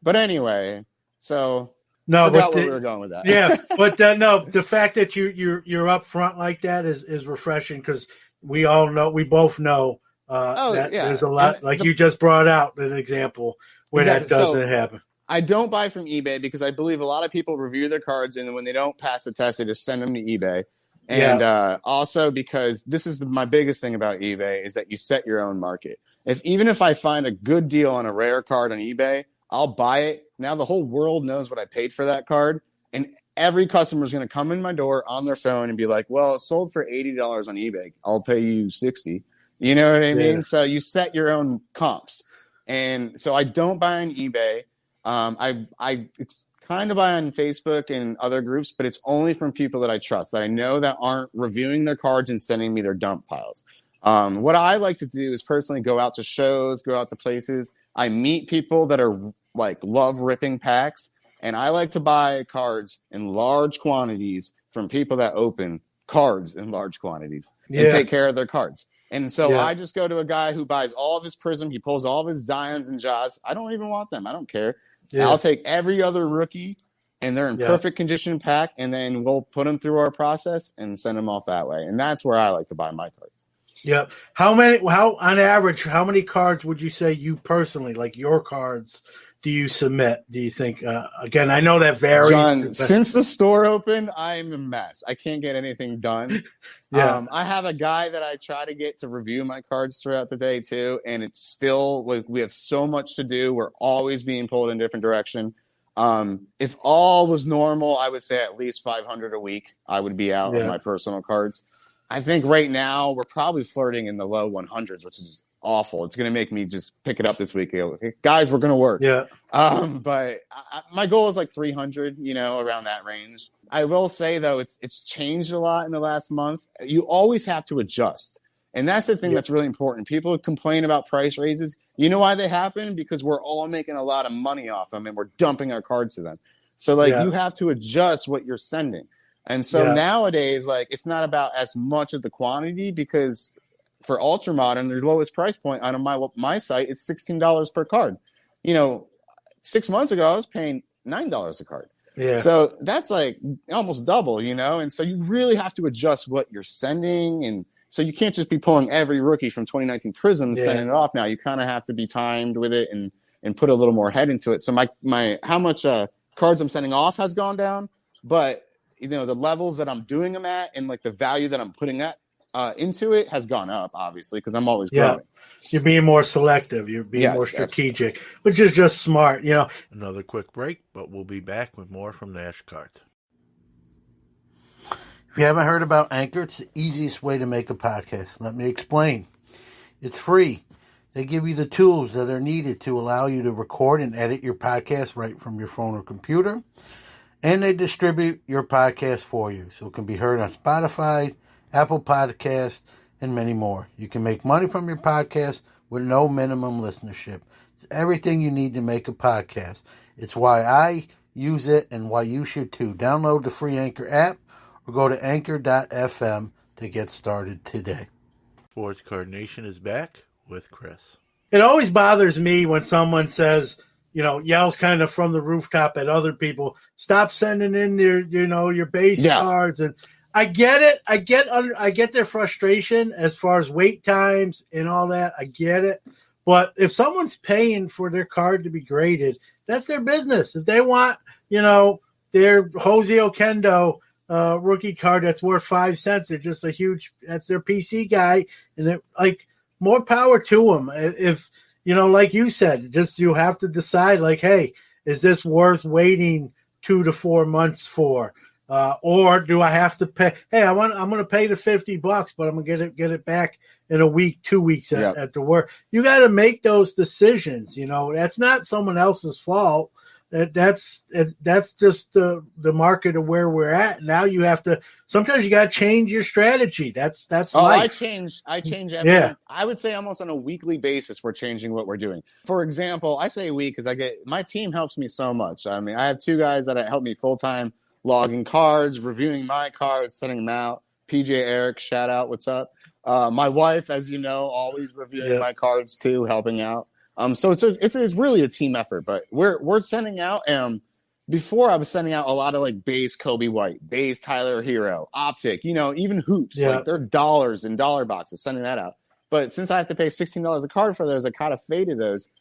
But anyway, so forgot where we were going with that. Yeah, but no, the fact that you're up front like that is refreshing because we both know that there's a lot, like you just brought out an example where that doesn't happen. I don't buy from eBay because I believe a lot of people review their cards, and then when they don't pass the test, they just send them to eBay. And also because this is my biggest thing about eBay is that you set your own market. Even if I find a good deal on a rare card on eBay, I'll buy it. Now the whole world knows what I paid for that card, and every customer is going to come in my door on their phone and be like, well, it sold for $80 on eBay. I'll pay you $60. You know what I mean? So you set your own comps. And so I don't buy on eBay. I kind of buy on Facebook and other groups, but it's only from people that I trust, that I know that aren't reviewing their cards and sending me their dump piles. What I like to do is personally go out to shows, go out to places. I meet people that are like love ripping packs, and I like to buy cards in large quantities from people that open cards in large quantities and take care of their cards. And so I just go to a guy who buys all of his Prism. He pulls all of his Zions and Jaws. I don't even want them. I don't care. I'll take every other rookie, and they're in perfect condition pack, and then we'll put them through our process and send them off that way. And that's where I like to buy my cards. Yep. On average, how many cards would you say you personally, like your cards, do you submit? Do you think, again, I know that varies. John, since the store opened, I'm a mess. I can't get anything done. I have a guy that I try to get to review my cards throughout the day too. And it's still like, we have so much to do. We're always being pulled in a different direction. If all was normal, I would say at least 500 a week. I would be out on my personal cards. I think right now we're probably flirting in the low 100s, which is awful. It's going to make me just pick it up this week. Guys, we're going to work. But my goal is like 300, around that range. I will say, though, it's changed a lot in the last month. You always have to adjust. And that's the thing that's really important. People complain about price raises. You know why they happen? Because we're all making a lot of money off them, and we're dumping our cards to them. So, you have to adjust what you're sending. And so nowadays, it's not about as much of the quantity, because for Ultra Modern, their lowest price point on my site is $16 per card. 6 months ago, I was paying $9 a card. So that's like almost double, and so you really have to adjust what you're sending. And so you can't just be pulling every rookie from 2019 Prism and sending it off now. You kind of have to be timed with it and put a little more head into it. So my how much cards I'm sending off has gone down, but the levels that I'm doing them at and like the value that I'm putting into it has gone up, obviously, because I'm always growing. You're being more selective. You're being more strategic, which is just smart. Another quick break, but we'll be back with more from Nashcard. If you haven't heard about Anchor, it's the easiest way to make a podcast. Let me explain. It's free. They give you the tools that are needed to allow you to record and edit your podcast right from your phone or computer. And they distribute your podcast for you, so it can be heard on Spotify, Apple Podcasts, and many more. You can make money from your podcast with no minimum listenership. It's everything you need to make a podcast. It's why I use it and why you should too. Download the free Anchor app or go to anchor.fm to get started today. Sports Card Nation is back with Chris. It always bothers me when someone says, yells kind of from the rooftop at other people, stop sending in your base cards. And I get it. I get their frustration as far as wait times and all that. I get it. But if someone's paying for their card to be graded, that's their business. If they want, their Jose Oquendo rookie card that's worth 5 cents, they're just that's their PC guy. And more power to them. If like you said, just you have to decide, like, hey, is this worth waiting 2 to 4 months for? Or do I have to pay? Hey, I'm going to pay the $50, but I'm going to get it back in a week, 2 weeks at the work. You got to make those decisions. That's not someone else's fault. That's just the market of where we're at. Now you have to. Sometimes you got to change your strategy. That's life. I change everything. Yeah. I would say almost on a weekly basis we're changing what we're doing. For example, I say week because my team helps me so much. I mean, I have 2 guys that help me full time, logging cards, reviewing my cards, sending them out. PJ Eric, shout out, what's up? My wife, as you know, always reviewing my cards too, helping out. So it's really a team effort, but we're sending out. Before I was sending out a lot of like base Kobe White, base Tyler Hero, Optic, even hoops, like they're dollars in dollar boxes, sending that out. But since I have to pay $16 a card for those, I kind of faded those.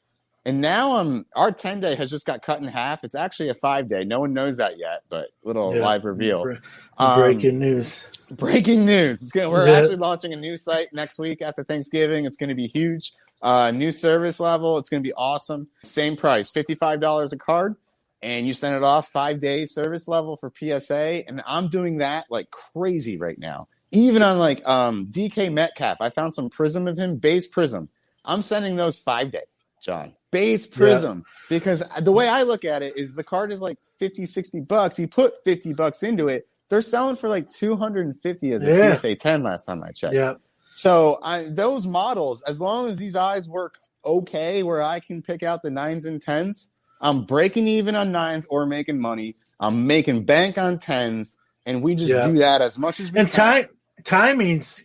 And now our 10-day has just got cut in half. It's actually a 5-day. No one knows that yet, but little live reveal. Breaking news. Breaking news. We're actually launching a new site next week after Thanksgiving. It's going to be huge. New service level. It's going to be awesome. Same price, $55 a card. And you send it off 5 days service level for PSA. And I'm doing that like crazy right now. Even on like DK Metcalf, I found some Prism of him, base Prism. I'm sending those 5-day, John. Base Prism. Because the way I look at it is the card is like $50, $60. You put $50 into it. They're selling for like $250 as a PSA 10 last time I checked. Yeah. So those models, as long as these eyes work okay, where I can pick out the 9s and 10s, I'm breaking even on 9s or making money. I'm making bank on 10s, and we just do that as much as we can. Timing's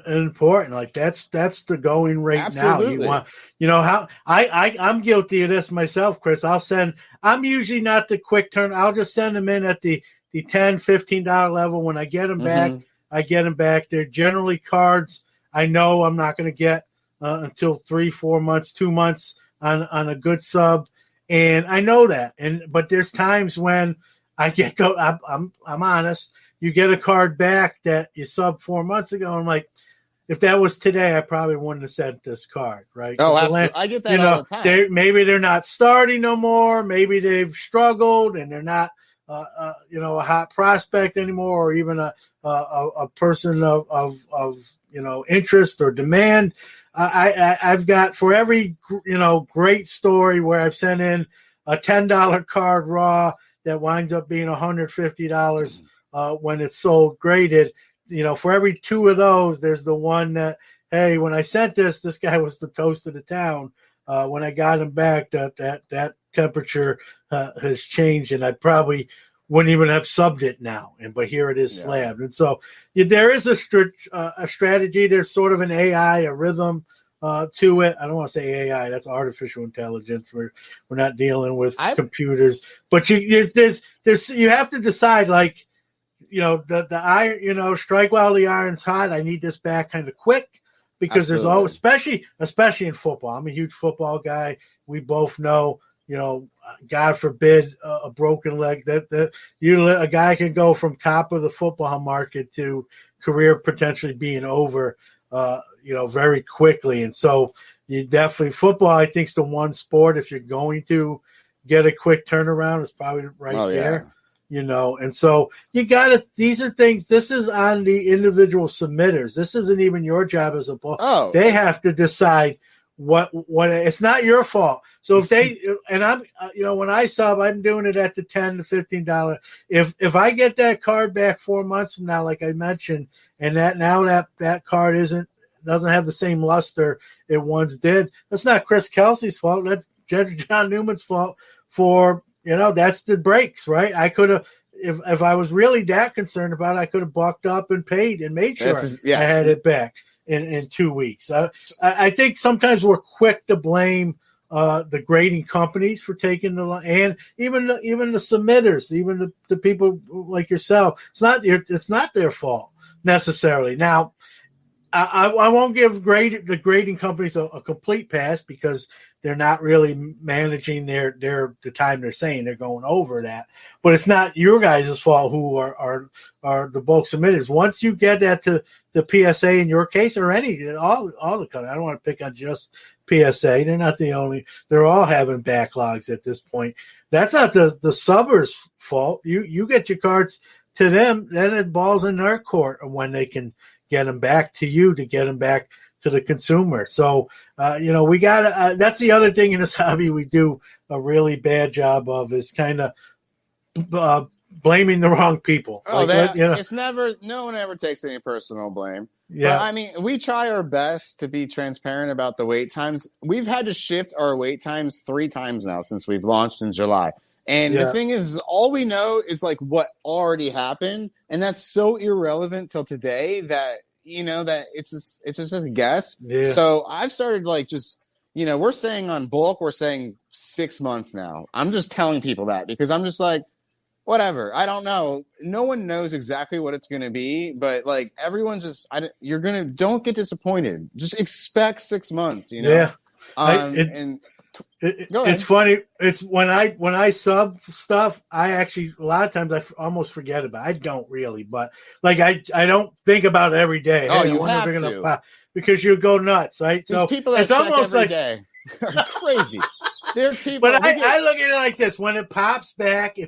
important. Like that's the going rate. Absolutely. Now. You want, how I'm guilty of this myself, Chris. I'm usually not the quick turn. I'll just send them in at the $10, $15 level. When I get them back, I get them back. They're generally cards I know I'm not going to get until 3, 4 months, 2 months on a good sub. And I know that. But there's times when I get I'm honest. You get a card back that you subbed 4 months ago. I'm like, if that was today, I probably wouldn't have sent this card, right? Oh, absolutely. I get that all the time. Maybe they're not starting no more. Maybe they've struggled and they're not, a hot prospect anymore, or even a person of interest or demand. I've got, for every great story where I've sent in a $10 card raw that winds up being $150 when it's sold graded, for every 2 of those, there's the one that, hey, when I sent this guy was the toast of the town. When I got him back, that temperature has changed, and I probably wouldn't even have subbed it now. But here it is slabbed. And so there is a strategy. There's sort of an AI, a rhythm to it. I don't want to say AI. That's artificial intelligence. We're not dealing with computers. But you have to decide, like, the iron, strike while the iron's hot. I need this back kind of quick, because there's always, especially in football. I'm a huge football guy. We both know, God forbid a broken leg, that a guy can go from top of the football market to career potentially being over, very quickly. And so you definitely, football, I think, is the one sport, if you're going to get a quick turnaround, it's probably there. And so you got to, these are things, this is on the individual submitters. This isn't even your job as a ball. They have to decide what it's not your fault. So if they, and I'm, when I sub, I'm doing it at the $10 to $15. If I get that card back 4 months from now, like I mentioned, and that card doesn't have the same luster it once did, that's not Chris Kelsey's fault. That's Judge John Newman's fault for, that's the breaks, right? I could have, if I was really that concerned about it, I could have bucked up and paid and made sure I had it back in 2 weeks. I think sometimes we're quick to blame the grading companies for taking and even the submitters, even the people like yourself. It's not their fault necessarily. Now, I won't give the grading companies a complete pass because they're not really managing the time they're saying they're going over that. But it's not your guys' fault who are the bulk submitters. Once you get that to the PSA in your case or all the companies, I don't want to pick on just PSA. They're not the only. They're all having backlogs at this point. That's not the subbers' fault. You get your cards to them, then it balls in their court when they can get them back to you to get them back to the consumer. So, we got that's the other thing in this hobby we do a really bad job of is kind of blaming the wrong people. Oh, it's never, no one ever takes any personal blame. Yeah. But, I mean, we try our best to be transparent about the wait times. We've had to shift our wait times 3 times now since we've launched in July. And the thing is, all we know is like what already happened. And that's so irrelevant till today that, that it's just a guess. Yeah. So I've started we're saying on bulk, we're saying 6 months now. I'm just telling people that because I'm just like, whatever. I don't know. No one knows exactly what it's going to be, but like everyone don't get disappointed. Just expect 6 months, Yeah. It's funny. It's when I sub stuff, I actually a lot of times I almost forget about it. I don't really, but like I don't think about it every day. Oh, you have to. Because you go nuts, right? There's people that check every day. Crazy. There's people. But I look at it like this: when it pops back.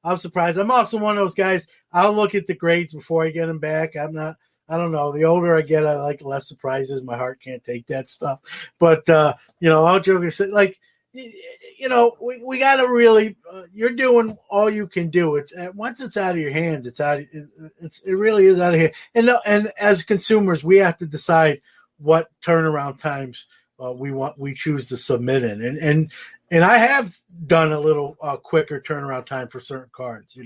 I'm surprised. I'm also one of those guys. I'll look at the grades before I get them back. I don't know. The older I get, I like less surprises. My heart can't take that stuff. But, all joking aside, we got to really, you're doing all you can do. It's once it's out of your hands, it really is out of here. And as consumers, we have to decide what turnaround times we choose to submit in. And I have done a little quicker turnaround time for certain cards. You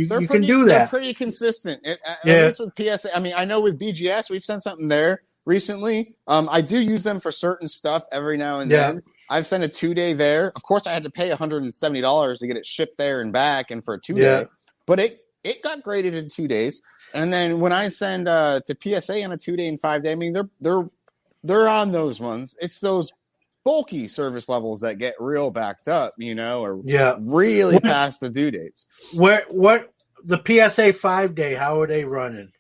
can do that. They're pretty consistent. At least with PSA. I mean, I know with BGS, we've sent something there recently. I do use them for certain stuff every now and then. I've sent a 2-day there. Of course, I had to pay $170 to get it shipped there and back and for a 2-day. But it got graded in 2 days. And then when I send to PSA on a 2-day and 5-day, I mean, they're on those ones. It's those bulky service levels that get real backed up, or really past the due dates. What the PSA 5-day? How are they running?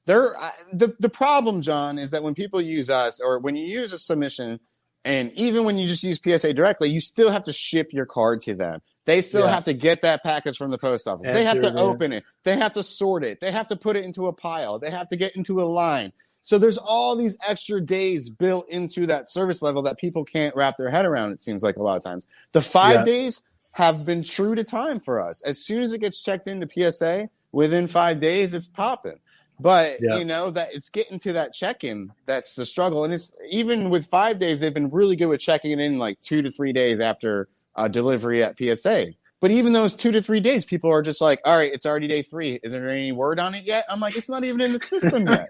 The problem, John, is that when people use us or when you use a submission, and even when you just use PSA directly, you still have to ship your card to them. They still have to get that package from the post office. They have to open it. They have to sort it. They have to put it into a pile. They have to get into a line. So there's all these extra days built into that service level that people can't wrap their head around, it seems like a lot of times. The 5 days have been true to time for us. As soon as it gets checked into PSA, within 5 days, it's popping. But, that it's getting to that check-in, that's the struggle. And it's even with 5 days, they've been really good with checking it in like 2 to 3 days after delivery at PSA. But even those 2 to 3 days, people are just like, all right, it's already day 3. Is there any word on it yet? I'm like, it's not even in the system yet.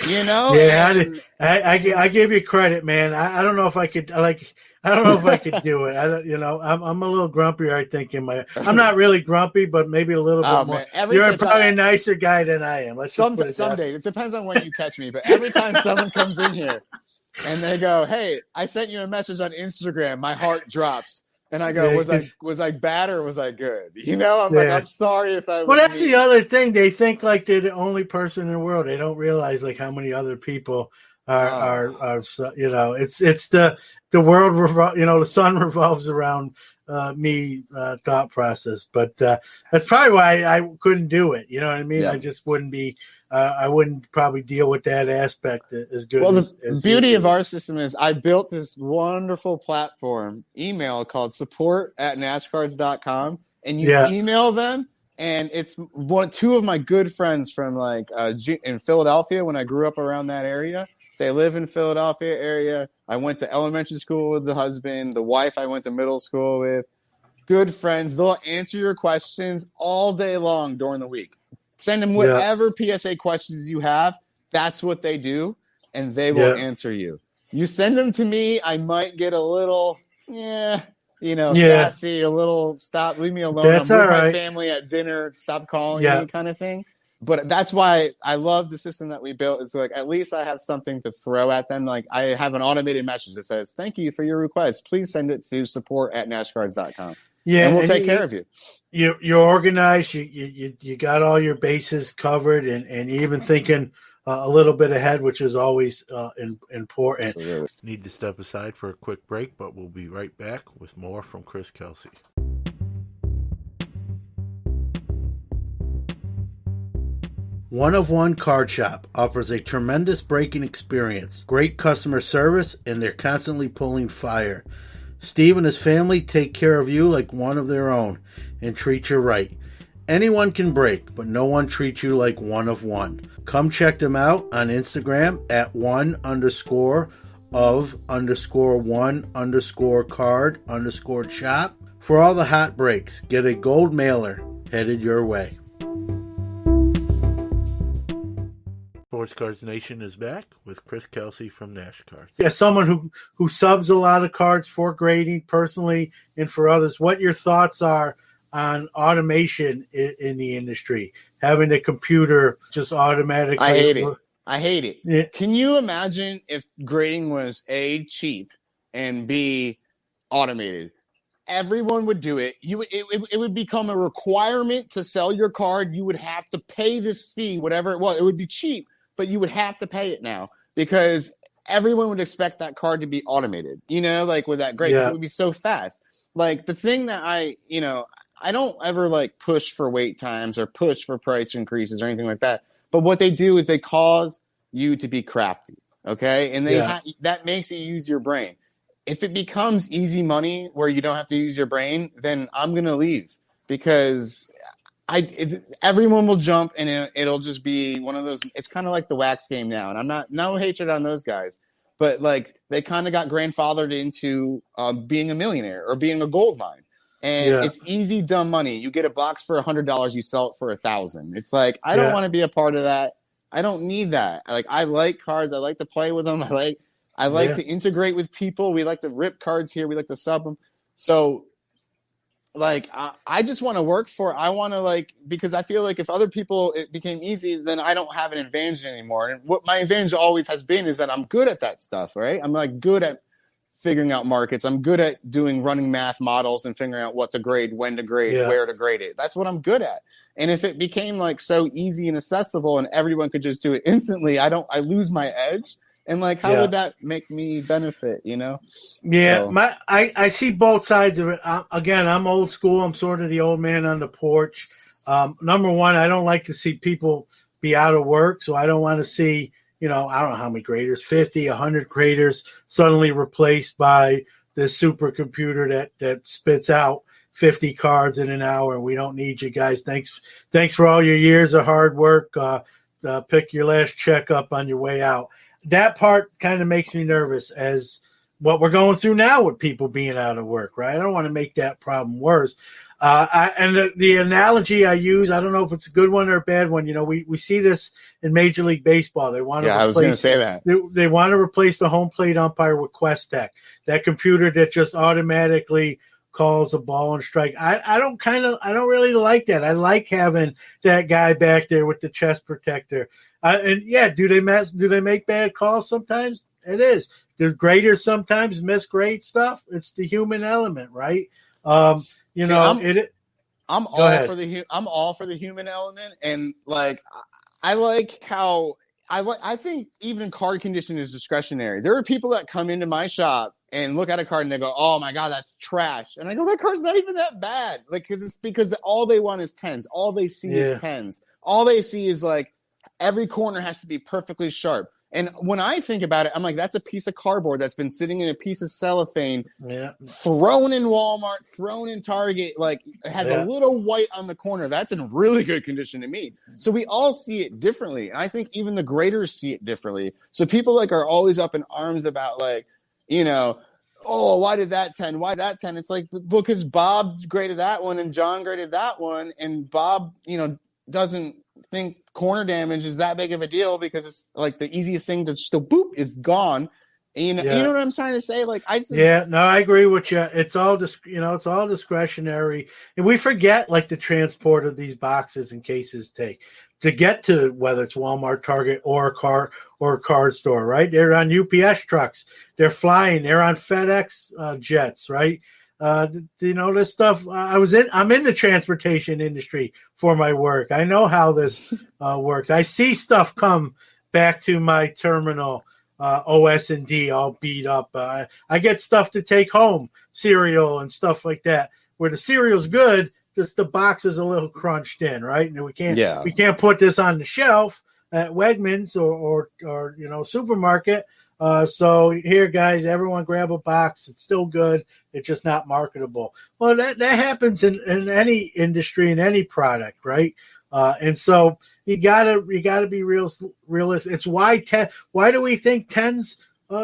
I give you credit, man. I don't know if I could I don't know if I could do it. I'm a little grumpier. I think I'm not really grumpy, but maybe a little bit more. You're probably a nicer guy than I am. Someday it depends on when you catch me. But every time someone comes in here and they go, "Hey, I sent you a message on Instagram," my heart drops. And I go, was I bad or was I good? I'm like, I'm sorry if I was. Well, that's the other thing. They think like they're the only person in the world. They don't realize like how many other people are it's the world, the sun revolves around me thought process. But that's probably why I couldn't do it. You know what I mean? Yeah. I just wouldn't be. I wouldn't probably deal with that aspect as good. Well, the beauty of our system is I built this wonderful platform email called support@nashcards.com, and you email them, and it's two of my good friends from in Philadelphia when I grew up around that area. They live in Philadelphia area. I went to elementary school with the husband, the wife I went to middle school with. Good friends. They'll answer your questions all day long during the week. Send them whatever PSA questions you have. That's what they do, and they will answer you. You send them to me, I might get a little, sassy, a little, stop, leave me alone. That's I'm with all right. my family at dinner, stop calling me kind of thing. but that's why I love the system that we built. It's like, at least I have something to throw at them. Like, I have an automated message that says, thank you for your request. Please send it to support@nashcards.com. Yeah, and we'll take care of you. You're organized. You got all your bases covered, and you're even thinking a little bit ahead, which is always important. Absolutely. Need to step aside for a quick break, but we'll be right back with more from Chris Kelsey. One of One Card Shop offers a tremendous breaking experience, great customer service, and they're constantly pulling fire. Steve and his family take care of you like one of their own and treat you right. Anyone can break, but no one treats you like One of One. Come check them out on Instagram at one_of_one_card_shop. For all the hot breaks, get a gold mailer headed your way. Sports Cards Nation is back with Chris Kelsey from Nashcard. As someone who subs a lot of cards for grading personally and for others, what your thoughts are on automation in the industry, having a computer just automatically. I hate it. Yeah. Can you imagine if grading was A, cheap, and B, automated? Everyone would do it. It would become a requirement to sell your card. You would have to pay this fee, whatever it was. It would be cheap, but you would have to pay it now because everyone would expect that card to be automated, like with that grade. Yeah. It would be so fast. Like the thing that I don't ever like push for wait times or push for price increases or anything like that. But what they do is they cause you to be crafty. Okay. And that makes you use your brain. If it becomes easy money where you don't have to use your brain, then I'm going to leave because everyone will jump and it'll just be one of those. It's kind of like the wax game now. And no hatred on those guys, but like they kind of got grandfathered into being a millionaire or being a gold mine. And it's easy, dumb money. You get a box for $100, you sell it for $1,000. It's like, I don't want to be a part of that. I don't need that. Like, I like cards. I like to play with them. I like to integrate with people. We like to rip cards here. We like to sub them. So, like, I just want to work for it. I want to, because I feel like if other people, it became easy, then I don't have an advantage anymore. And what my advantage always has been is that I'm good at that stuff, right? I'm, good at figuring out markets. I'm good at running math models and figuring out what to grade, when to grade, where to grade it. That's what I'm good at. And if it became, so easy and accessible and everyone could just do it instantly, I lose my edge. And how would that make me benefit, Yeah. So. I see both sides of it. Again, I'm old school. I'm sort of the old man on the porch. Number one, I don't like to see people be out of work. So I don't want to see, I don't know how many graders, 50, 100 graders suddenly replaced by this supercomputer that spits out 50 cards in an hour. And we don't need you guys. Thanks for all your years of hard work. Pick your last check up on your way out. That part kind of makes me nervous as what we're going through now with people being out of work, right? I don't want to make that problem worse. The analogy I use, I don't know if it's a good one or a bad one. We see this in Major League Baseball. They want to I was going to say that. They want to replace the home plate umpire with Quest Tech, that computer that just automatically calls a ball and strike. I don't really like that. I like having that guy back there with the chest protector. Do they make bad calls sometimes? It is. The graders sometimes miss grade stuff. It's the human element, right? I'm all for the human element, and I think even card condition is discretionary. There are people that come into my shop and look at a card and they go, "Oh my God, that's trash," and I go, "That card's not even that bad." Because all they want is tens. All they see is tens. All they see is every corner has to be perfectly sharp. And when I think about it, I'm like, that's a piece of cardboard that's been sitting in a piece of cellophane, thrown in Walmart, thrown in Target. It has a little white on the corner. That's in really good condition to me. So we all see it differently. And I think even the graders see it differently. So people are always up in arms about oh, why did that 10? Why that 10? It's because Bob graded that one and John graded that one. And Bob, doesn't think corner damage is that big of a deal because it's the easiest thing to just boop is gone. And, you know what I'm trying to say? I agree with you. It's all it's all discretionary, and we forget the transport of these boxes and cases take. to get to whether it's Walmart, Target, or a car store, right? They're on UPS trucks. They're flying. They're on FedEx jets, right? This stuff. I'm in the transportation industry for my work. I know how this works. I see stuff come back to my terminal, OS&D, all beat up. I get stuff to take home, cereal and stuff like that. Where the cereal's good, just the box is a little crunched in, right? And we can't put this on the shelf at Wegmans or supermarket. So here, guys, everyone grab a box. It's still good. It's just not marketable. Well, that happens in any industry, in any product, right? And so you gotta be realistic. It's why do we think 10s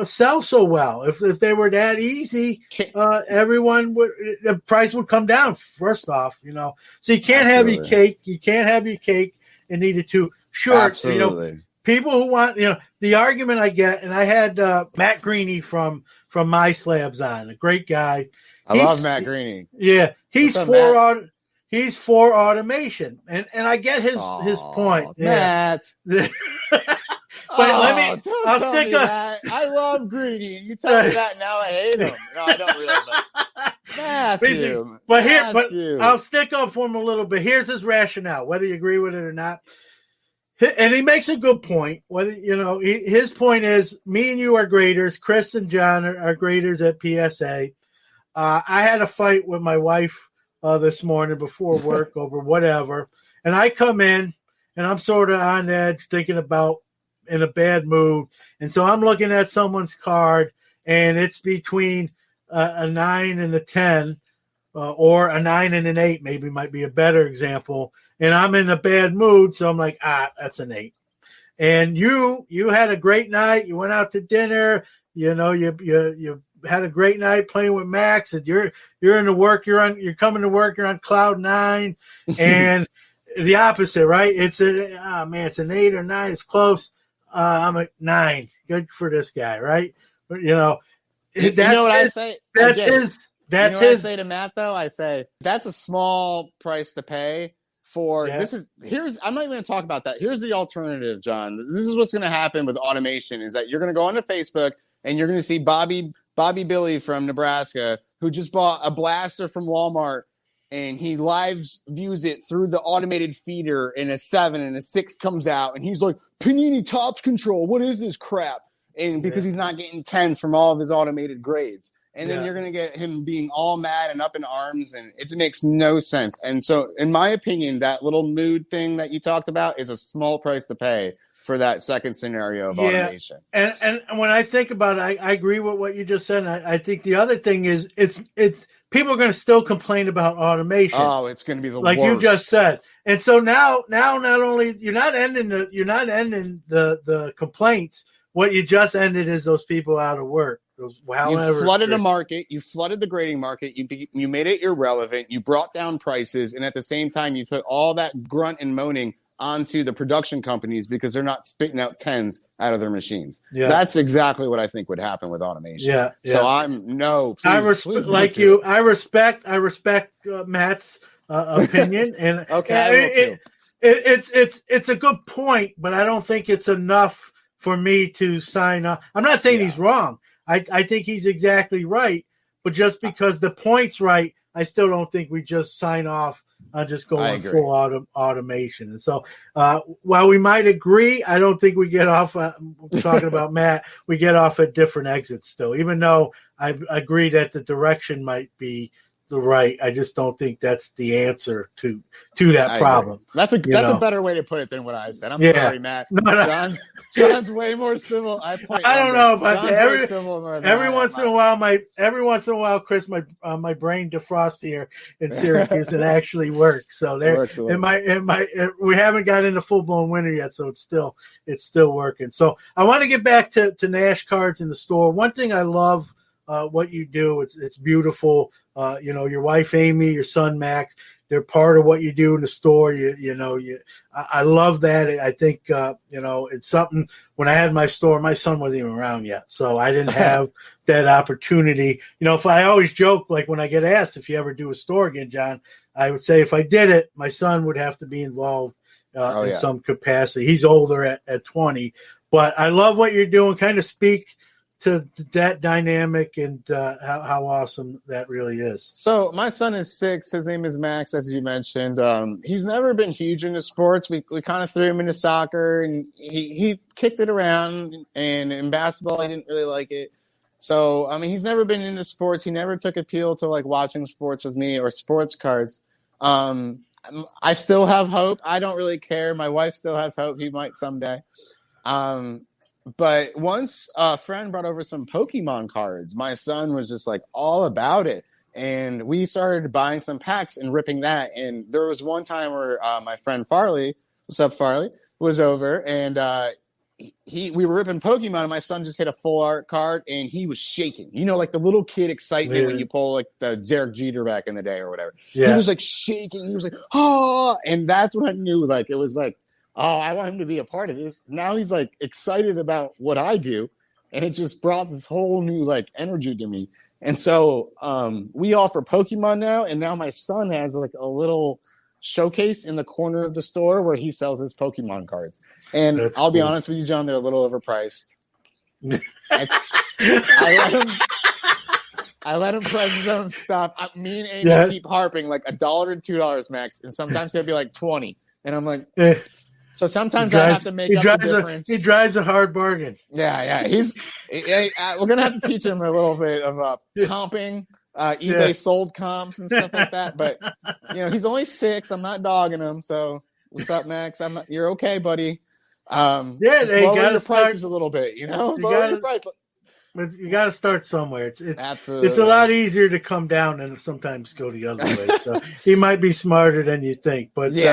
sell so well? If they were that easy, the price would come down. First off, so you can't have your cake. You can't have your cake and eat it too. Sure, Absolutely. People who want, the argument I get, and I had Matt Greeny from My Slabs on, a great guy. I love Matt Greeny. Yeah, he's for automation, and I get his point. Yeah. Matt. But I'll stick up. I love Greeny. You tell me that now I hate him. No, I don't really. Matthew. I'll stick up for him a little bit. Here's his rationale, whether you agree with it or not. And he makes a good point. His point is, me and you are graders. Chris and John are graders at PSA. I had a fight with my wife this morning before work over whatever. And I come in, and I'm sort of on edge, thinking about in a bad mood. And so I'm looking at someone's card, and it's between a 9 and a 10, or a 9 and an 8, maybe might be a better example. And I'm in a bad mood, so I'm like, that's an 8. And you had a great night. You went out to dinner. You had a great night playing with Max. And you're in the work. You're coming to work. You're on cloud 9. And the opposite, right? It's it's an 8 or 9. It's close. I'm at 9. Good for this guy, right? But, you know what I say? That's his. That's you know his. What I say to Matt though. I say that's a small price to pay for. Yeah. I'm not even going to talk about that. Here's the alternative, John. This is what's going to happen with automation: is that you're going to go onto Facebook and you're going to see Bobby Billy from Nebraska, who just bought a blaster from Walmart, and he live views it through the automated feeder, and a 7 and a 6 comes out, and he's like, Panini Tops Control, what is this crap? And because he's not getting 10s from all of his automated grades. And then you're going to get him being all mad and up in arms, and it makes no sense. And so, in my opinion, that little mood thing that you talked about is a small price to pay for that second scenario of automation. And when I think about it, I agree with what you just said. I think the other thing is it's people are going to still complain about automation. Oh, it's going to be the like worst. You just said. And so now not only you're not ending the complaints. What you just ended is those people out of work. You flooded a market. You flooded the grading market. You made it irrelevant. You brought down prices, and at the same time, you put all that grunt and moaning onto the production companies because they're not spitting out 10s out of their machines. Yeah. That's exactly what I think would happen with automation. Yeah. So I respect Matt's opinion, and okay, it's a good point, but I don't think it's enough for me to sign up. I'm not saying he's wrong. I think he's exactly right, but just because the point's right, I still don't think we just sign off on just going full automation. And so while we might agree, I don't think we get off talking about Matt. We get off at different exits still, even though I agree that the direction might be the right. I just don't think that's the answer to that problem. That's a better way to put it than what I said. I'm sorry, Matt. No. John's way more civil. I don't know, but every once in a while, Chris, my brain defrosts here in Syracuse and actually works. So we haven't got into full blown winter yet, so it's still working. So I want to get back to Nashcards in the store. One thing I love what you do. It's beautiful. Your wife Amy, your son Max, they're part of what you do in the store. I love that. I think it's something. When I had my store, my son wasn't even around yet, so I didn't have that opportunity. If I always joke, like when I get asked if you ever do a store again, John, I would say if I did it, my son would have to be involved in some capacity. He's older at 20, but I love what you're doing. Kind of speak to that dynamic and how awesome that really is. So my son is 6. His name is Max, as you mentioned. He's never been huge into sports. We kind of threw him into soccer, and he kicked it around. And in basketball, he didn't really like it. So, I mean, he's never been into sports. He never took appeal to, like, watching sports with me or sports cards. I still have hope. I don't really care. My wife still has hope. He might someday. But once a friend brought over some Pokemon cards, my son was just like all about it. And we started buying some packs and ripping that. And there was one time where my friend Farley, what's up, Farley, was over, and we were ripping Pokemon, and my son just hit a full art card, and he was shaking. You know, like the little kid excitement when you pull like the Derek Jeter back in the day or whatever. Yeah. He was like shaking. He was like, oh, and that's when I knew, like, it was like, oh, I want him to be a part of this. Now he's like excited about what I do. And it just brought this whole new like energy to me. And so we offer Pokemon now. And now my son has like a little showcase in the corner of the store where he sells his Pokemon cards. And I'll be honest with you, John, they're a little overpriced. I let him press his own stuff. Me and Amy keep harping like $1 to $2 max. And sometimes he'll be like 20. And I'm like, so sometimes I have to make up the difference. He drives a hard bargain. Yeah. We're going to have to teach him a little bit of comping, eBay sold comps and stuff like that. But, you know, he's only 6. I'm not dogging him. So what's up, Max? You're okay, buddy. They got the prices a little bit, you know? But you got to start somewhere. It's absolutely. It's a lot easier to come down and sometimes go the other way. So he might be smarter than you think. But he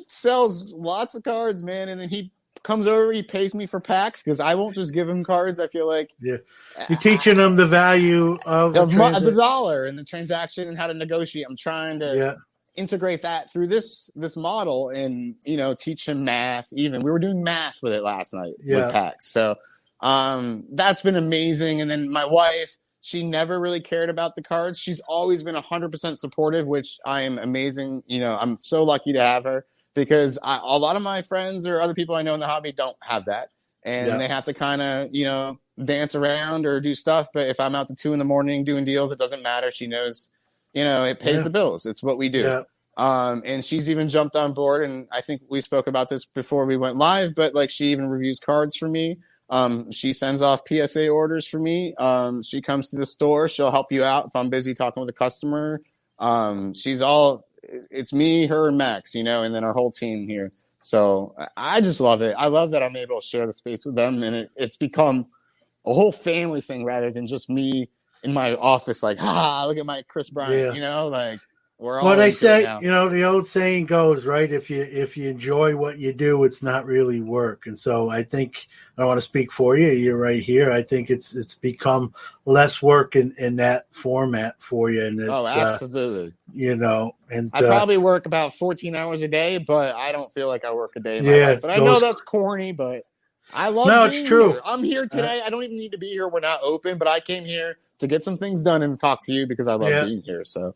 sells lots of cards, man, and then he comes over. He pays me for packs because I won't just give him cards. I feel like you're teaching them the value of the dollar and the transaction and how to negotiate. I'm trying to integrate that through this model and, you know, teach him math. Even we were doing math with it last night with packs. So. That's been amazing. And then my wife, she never really cared about the cards. She's always been 100% supportive, which I am amazing. You know, I'm so lucky to have her because a lot of my friends or other people I know in the hobby don't have that. And they have to kind of, you know, dance around or do stuff. But if I'm out to 2 a.m. doing deals, it doesn't matter. She knows, you know, it pays the bills. It's what we do. Yeah. And she's even jumped on board. And I think we spoke about this before we went live, but like she even reviews cards for me. She sends off PSA orders for me. She comes to the store. She'll help you out if I'm busy talking with a customer. It's me, her, and Max, you know, and then our whole team here. So I just love it. I love that I'm able to share the space with them, and it's become a whole family thing rather than just me in my office, like, look at my Chris Bryant, you know, like. Well, they say, you know, the old saying goes, right? If you enjoy what you do, it's not really work. And so I think, I don't want to speak for you. You're right here. I think it's become less work in that format for you. And it's, absolutely. You know, and I probably work about 14 hours a day, but I don't feel like I work a day in my life. But I know that's corny, but I love being true. Here. I'm here today. I don't even need to be here. We're not open, but I came here to get some things done and talk to you because I love being here. So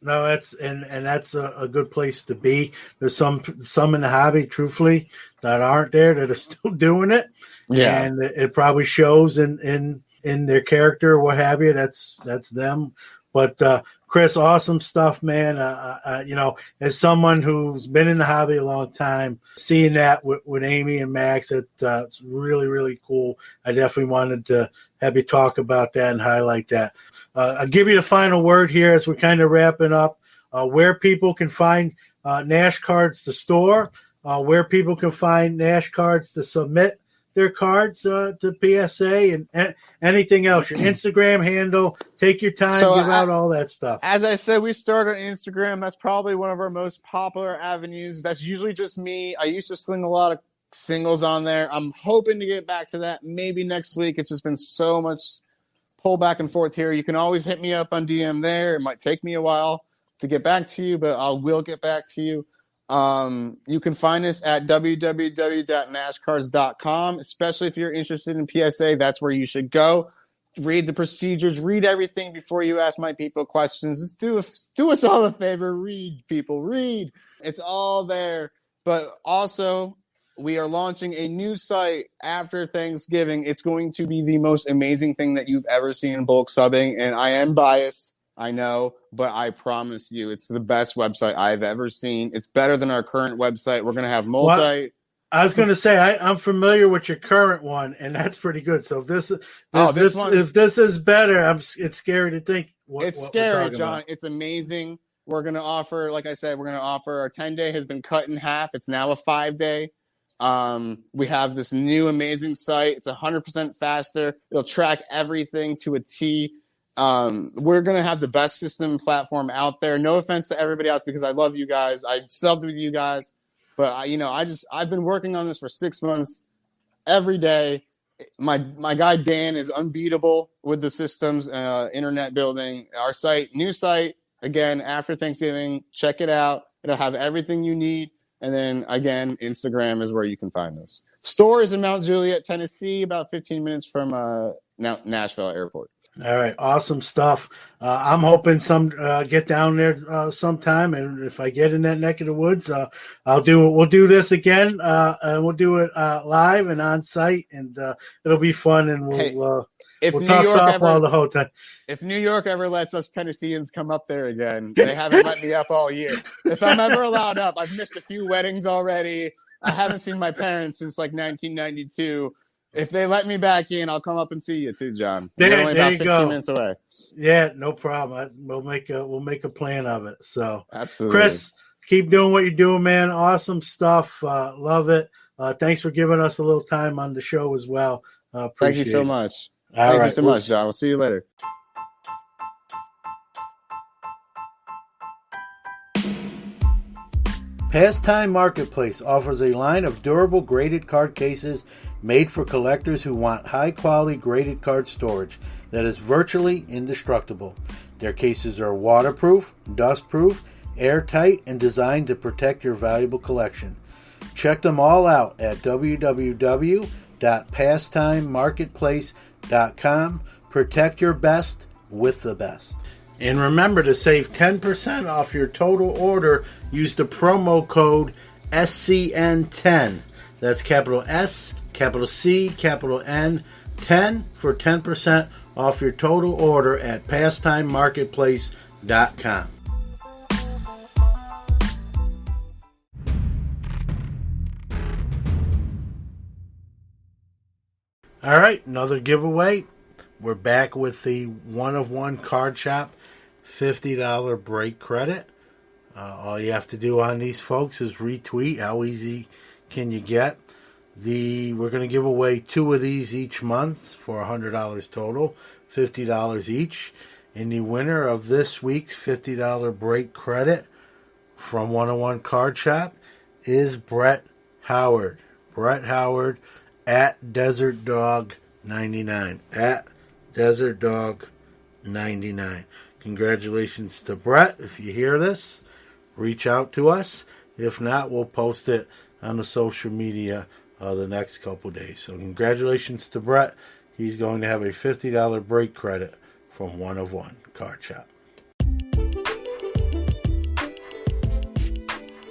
that's that's a good place to be. There's some in the hobby, truthfully, that aren't there that are still doing it. Yeah, and it probably shows in their character or what have you. That's them. But Chris, awesome stuff, man. You know, as someone who's been in the hobby a long time, seeing that with Amy and Max, it's really, really cool. I definitely wanted to have you talk about that and highlight that. I'll give you the final word here as we're kind of wrapping up, where people can find Nashcards, the store, where people can find Nashcards to submit their cards to PSA and anything else, your Instagram handle. Take your time, give out all that stuff. As I said, we started on Instagram. That's probably one of our most popular avenues. That's usually just me. I used to sling a lot of singles on there. I'm hoping to get back to that maybe next week. It's just been so much pull back and forth here. You can always hit me up on DM there. It might take me a while to get back to you, but I will get back to you. You can find us at www.nashcards.com, especially if you're interested in PSA. That's where you should go. Read the procedures, read everything before you ask my people questions. Just do us all a favor. Read, people, read. It's all there. But also, we are launching a new site after Thanksgiving. It's going to be the most amazing thing that you've ever seen in bulk subbing. And I am biased, I know, but I promise you, it's the best website I've ever seen. It's better than our current website. We're going to have multi... I was going to say I'm familiar with your current one, and that's pretty good. So if this is better, it's scary to think. It's scary, John. It's amazing. We're going to offer, like I said, our 10-day has been cut in half. It's now a 5-day. We have this new amazing site. It's 100% faster. It'll track everything to a T. We're going to have the best system and platform out there. No offense to everybody else, because I love you guys. I subbed with you guys. But I've been working on this for 6 months every day. My guy Dan is unbeatable with the systems, internet building. Our new site, again, after Thanksgiving. Check it out. It'll have everything you need. And then, again, Instagram is where you can find us. Store is in Mount Juliet, Tennessee, about 15 minutes from Nashville Airport. All right, awesome stuff. I'm hoping get down there sometime, and if I get in that neck of the woods, we'll do this again, and we'll do it live and on site, and it'll be fun, and we'll talk softball the whole time. If New York ever lets us Tennesseans come up there again, they haven't let me up all year. If I'm ever allowed up, I've missed a few weddings already. I haven't seen my parents since like 1992. If they let me back in, I'll come up and see you too, John. We're only about 15 minutes away. Yeah, no problem. We'll make a plan of it. So, absolutely, Chris, keep doing what you're doing, man. Awesome stuff. Love it. Thanks for giving us a little time on the show as well. Thank you so much. Thank you so much, John. We'll see you later. Pastime Marketplace offers a line of durable graded card cases made for collectors who want high-quality graded card storage that is virtually indestructible. Their cases are waterproof, dustproof, airtight, and designed to protect your valuable collection. Check them all out at www.pastimemarketplace.com. Protect your best with the best. And remember to save 10% off your total order. Use the promo code SCN10. That's capital S, capital C, capital N, 10 for 10% off your total order at pastimemarketplace.com. All right, another giveaway. We're back with the 1-of-1 Card Shop $50 break credit. All you have to do on these folks is retweet. How easy can you get? We're going to give away 2 of these each month for $100 total, $50 each. And the winner of this week's $50 break credit from 1-of-1 Card Shop is Brett Howard. Brett Howard at Desert Dog 99. At Desert Dog 99. Congratulations to Brett. If you hear this, reach out to us. If not, we'll post it on the social media the next couple days. So congratulations to Brett. He's going to have a $50 break credit from 1-of-1 Card Shop.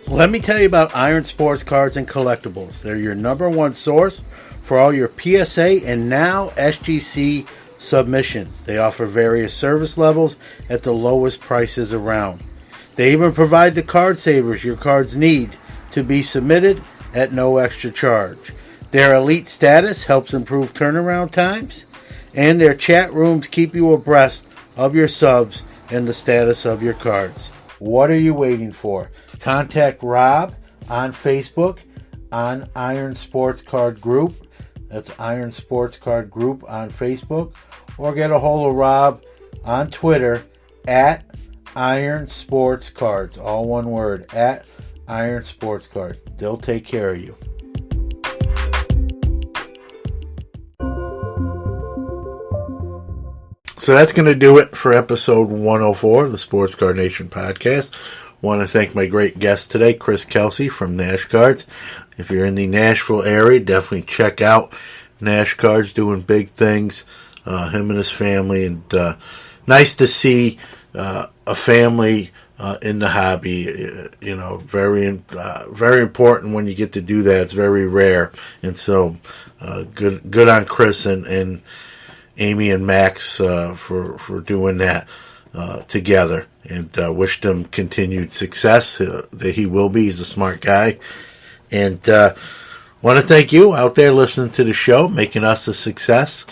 Let me tell you about Iron Sports Cards and Collectibles. They're your number one source for all your PSA and now SGC submissions. They offer various service levels at the lowest prices around. They even provide the card savers your cards need to be submitted at no extra charge. Their elite status helps improve turnaround times, and their chat rooms keep you abreast of your subs and the status of your cards. What are you waiting for? Contact Rob on Facebook on Iron Sports Card Group. That's Iron Sports Card Group on Facebook. Or get a hold of Rob on Twitter at Iron Sports Cards. All one word, at Iron Sports Cards. They'll take care of you. So that's going to do it for episode 104 of the Sports Card Nation podcast. Want to thank my great guest today, Chris Kelsey from Nashcards. If you're in the Nashville area, definitely check out Nashcards, doing big things. Him and his family, and nice to see a family in the hobby. Very important when you get to do that. It's very rare, and so good on Chris and Amy and Max for doing that together, and wish them continued success. That he will be. He's a smart guy, and want to thank you out there listening to the show, making us a success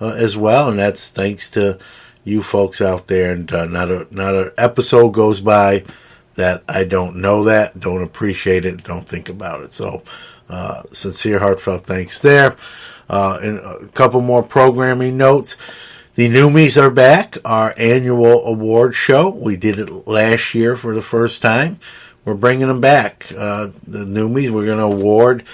as well, and that's thanks to you folks out there. And not an episode goes by that I don't know that, don't appreciate it, don't think about it. So sincere, heartfelt thanks there. And a couple more programming notes. The Newmies are back, our annual award show. We did it last year for the first time. We're bringing them back. The Newmies, we're going to award,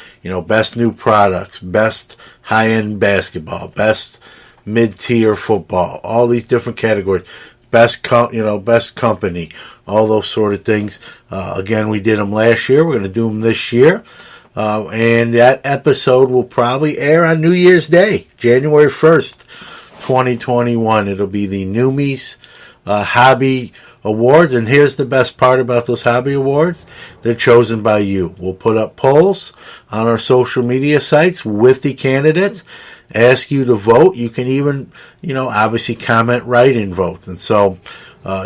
best new products, best high-end basketball, best mid-tier football, all these different categories, best company, all those sort of things. Again, we did them last year. We're going to do them this year. And that episode will probably air on New Year's Day, January 1st, 2021. It'll be the Newmies Hobby Awards. And here's the best part about those Hobby Awards. They're chosen by you. We'll put up polls on our social media sites with the candidates, ask you to vote. You can even, obviously comment, write-in votes. And so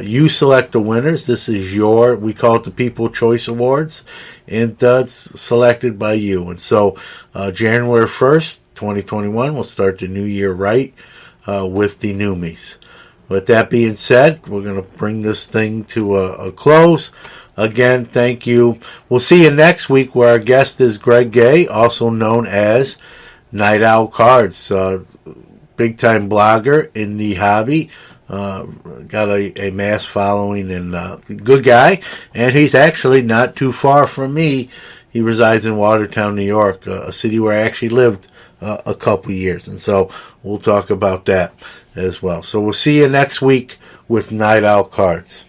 you select the winners. This is we call it the People Choice Awards, and that's selected by you. And so January 1st, 2021, we'll start the new year right with the Newmies. With that being said, we're going to bring this thing to a close. Again, thank you. We'll see you next week, where our guest is Greg Gay, also known as Night Owl Cards, big-time blogger in the hobby. Got a mass following, and good guy. And he's actually not too far from me. He resides in Watertown, New York, a city where I actually lived a couple years. And so we'll talk about that as well. So we'll see you next week with Night Owl Cards.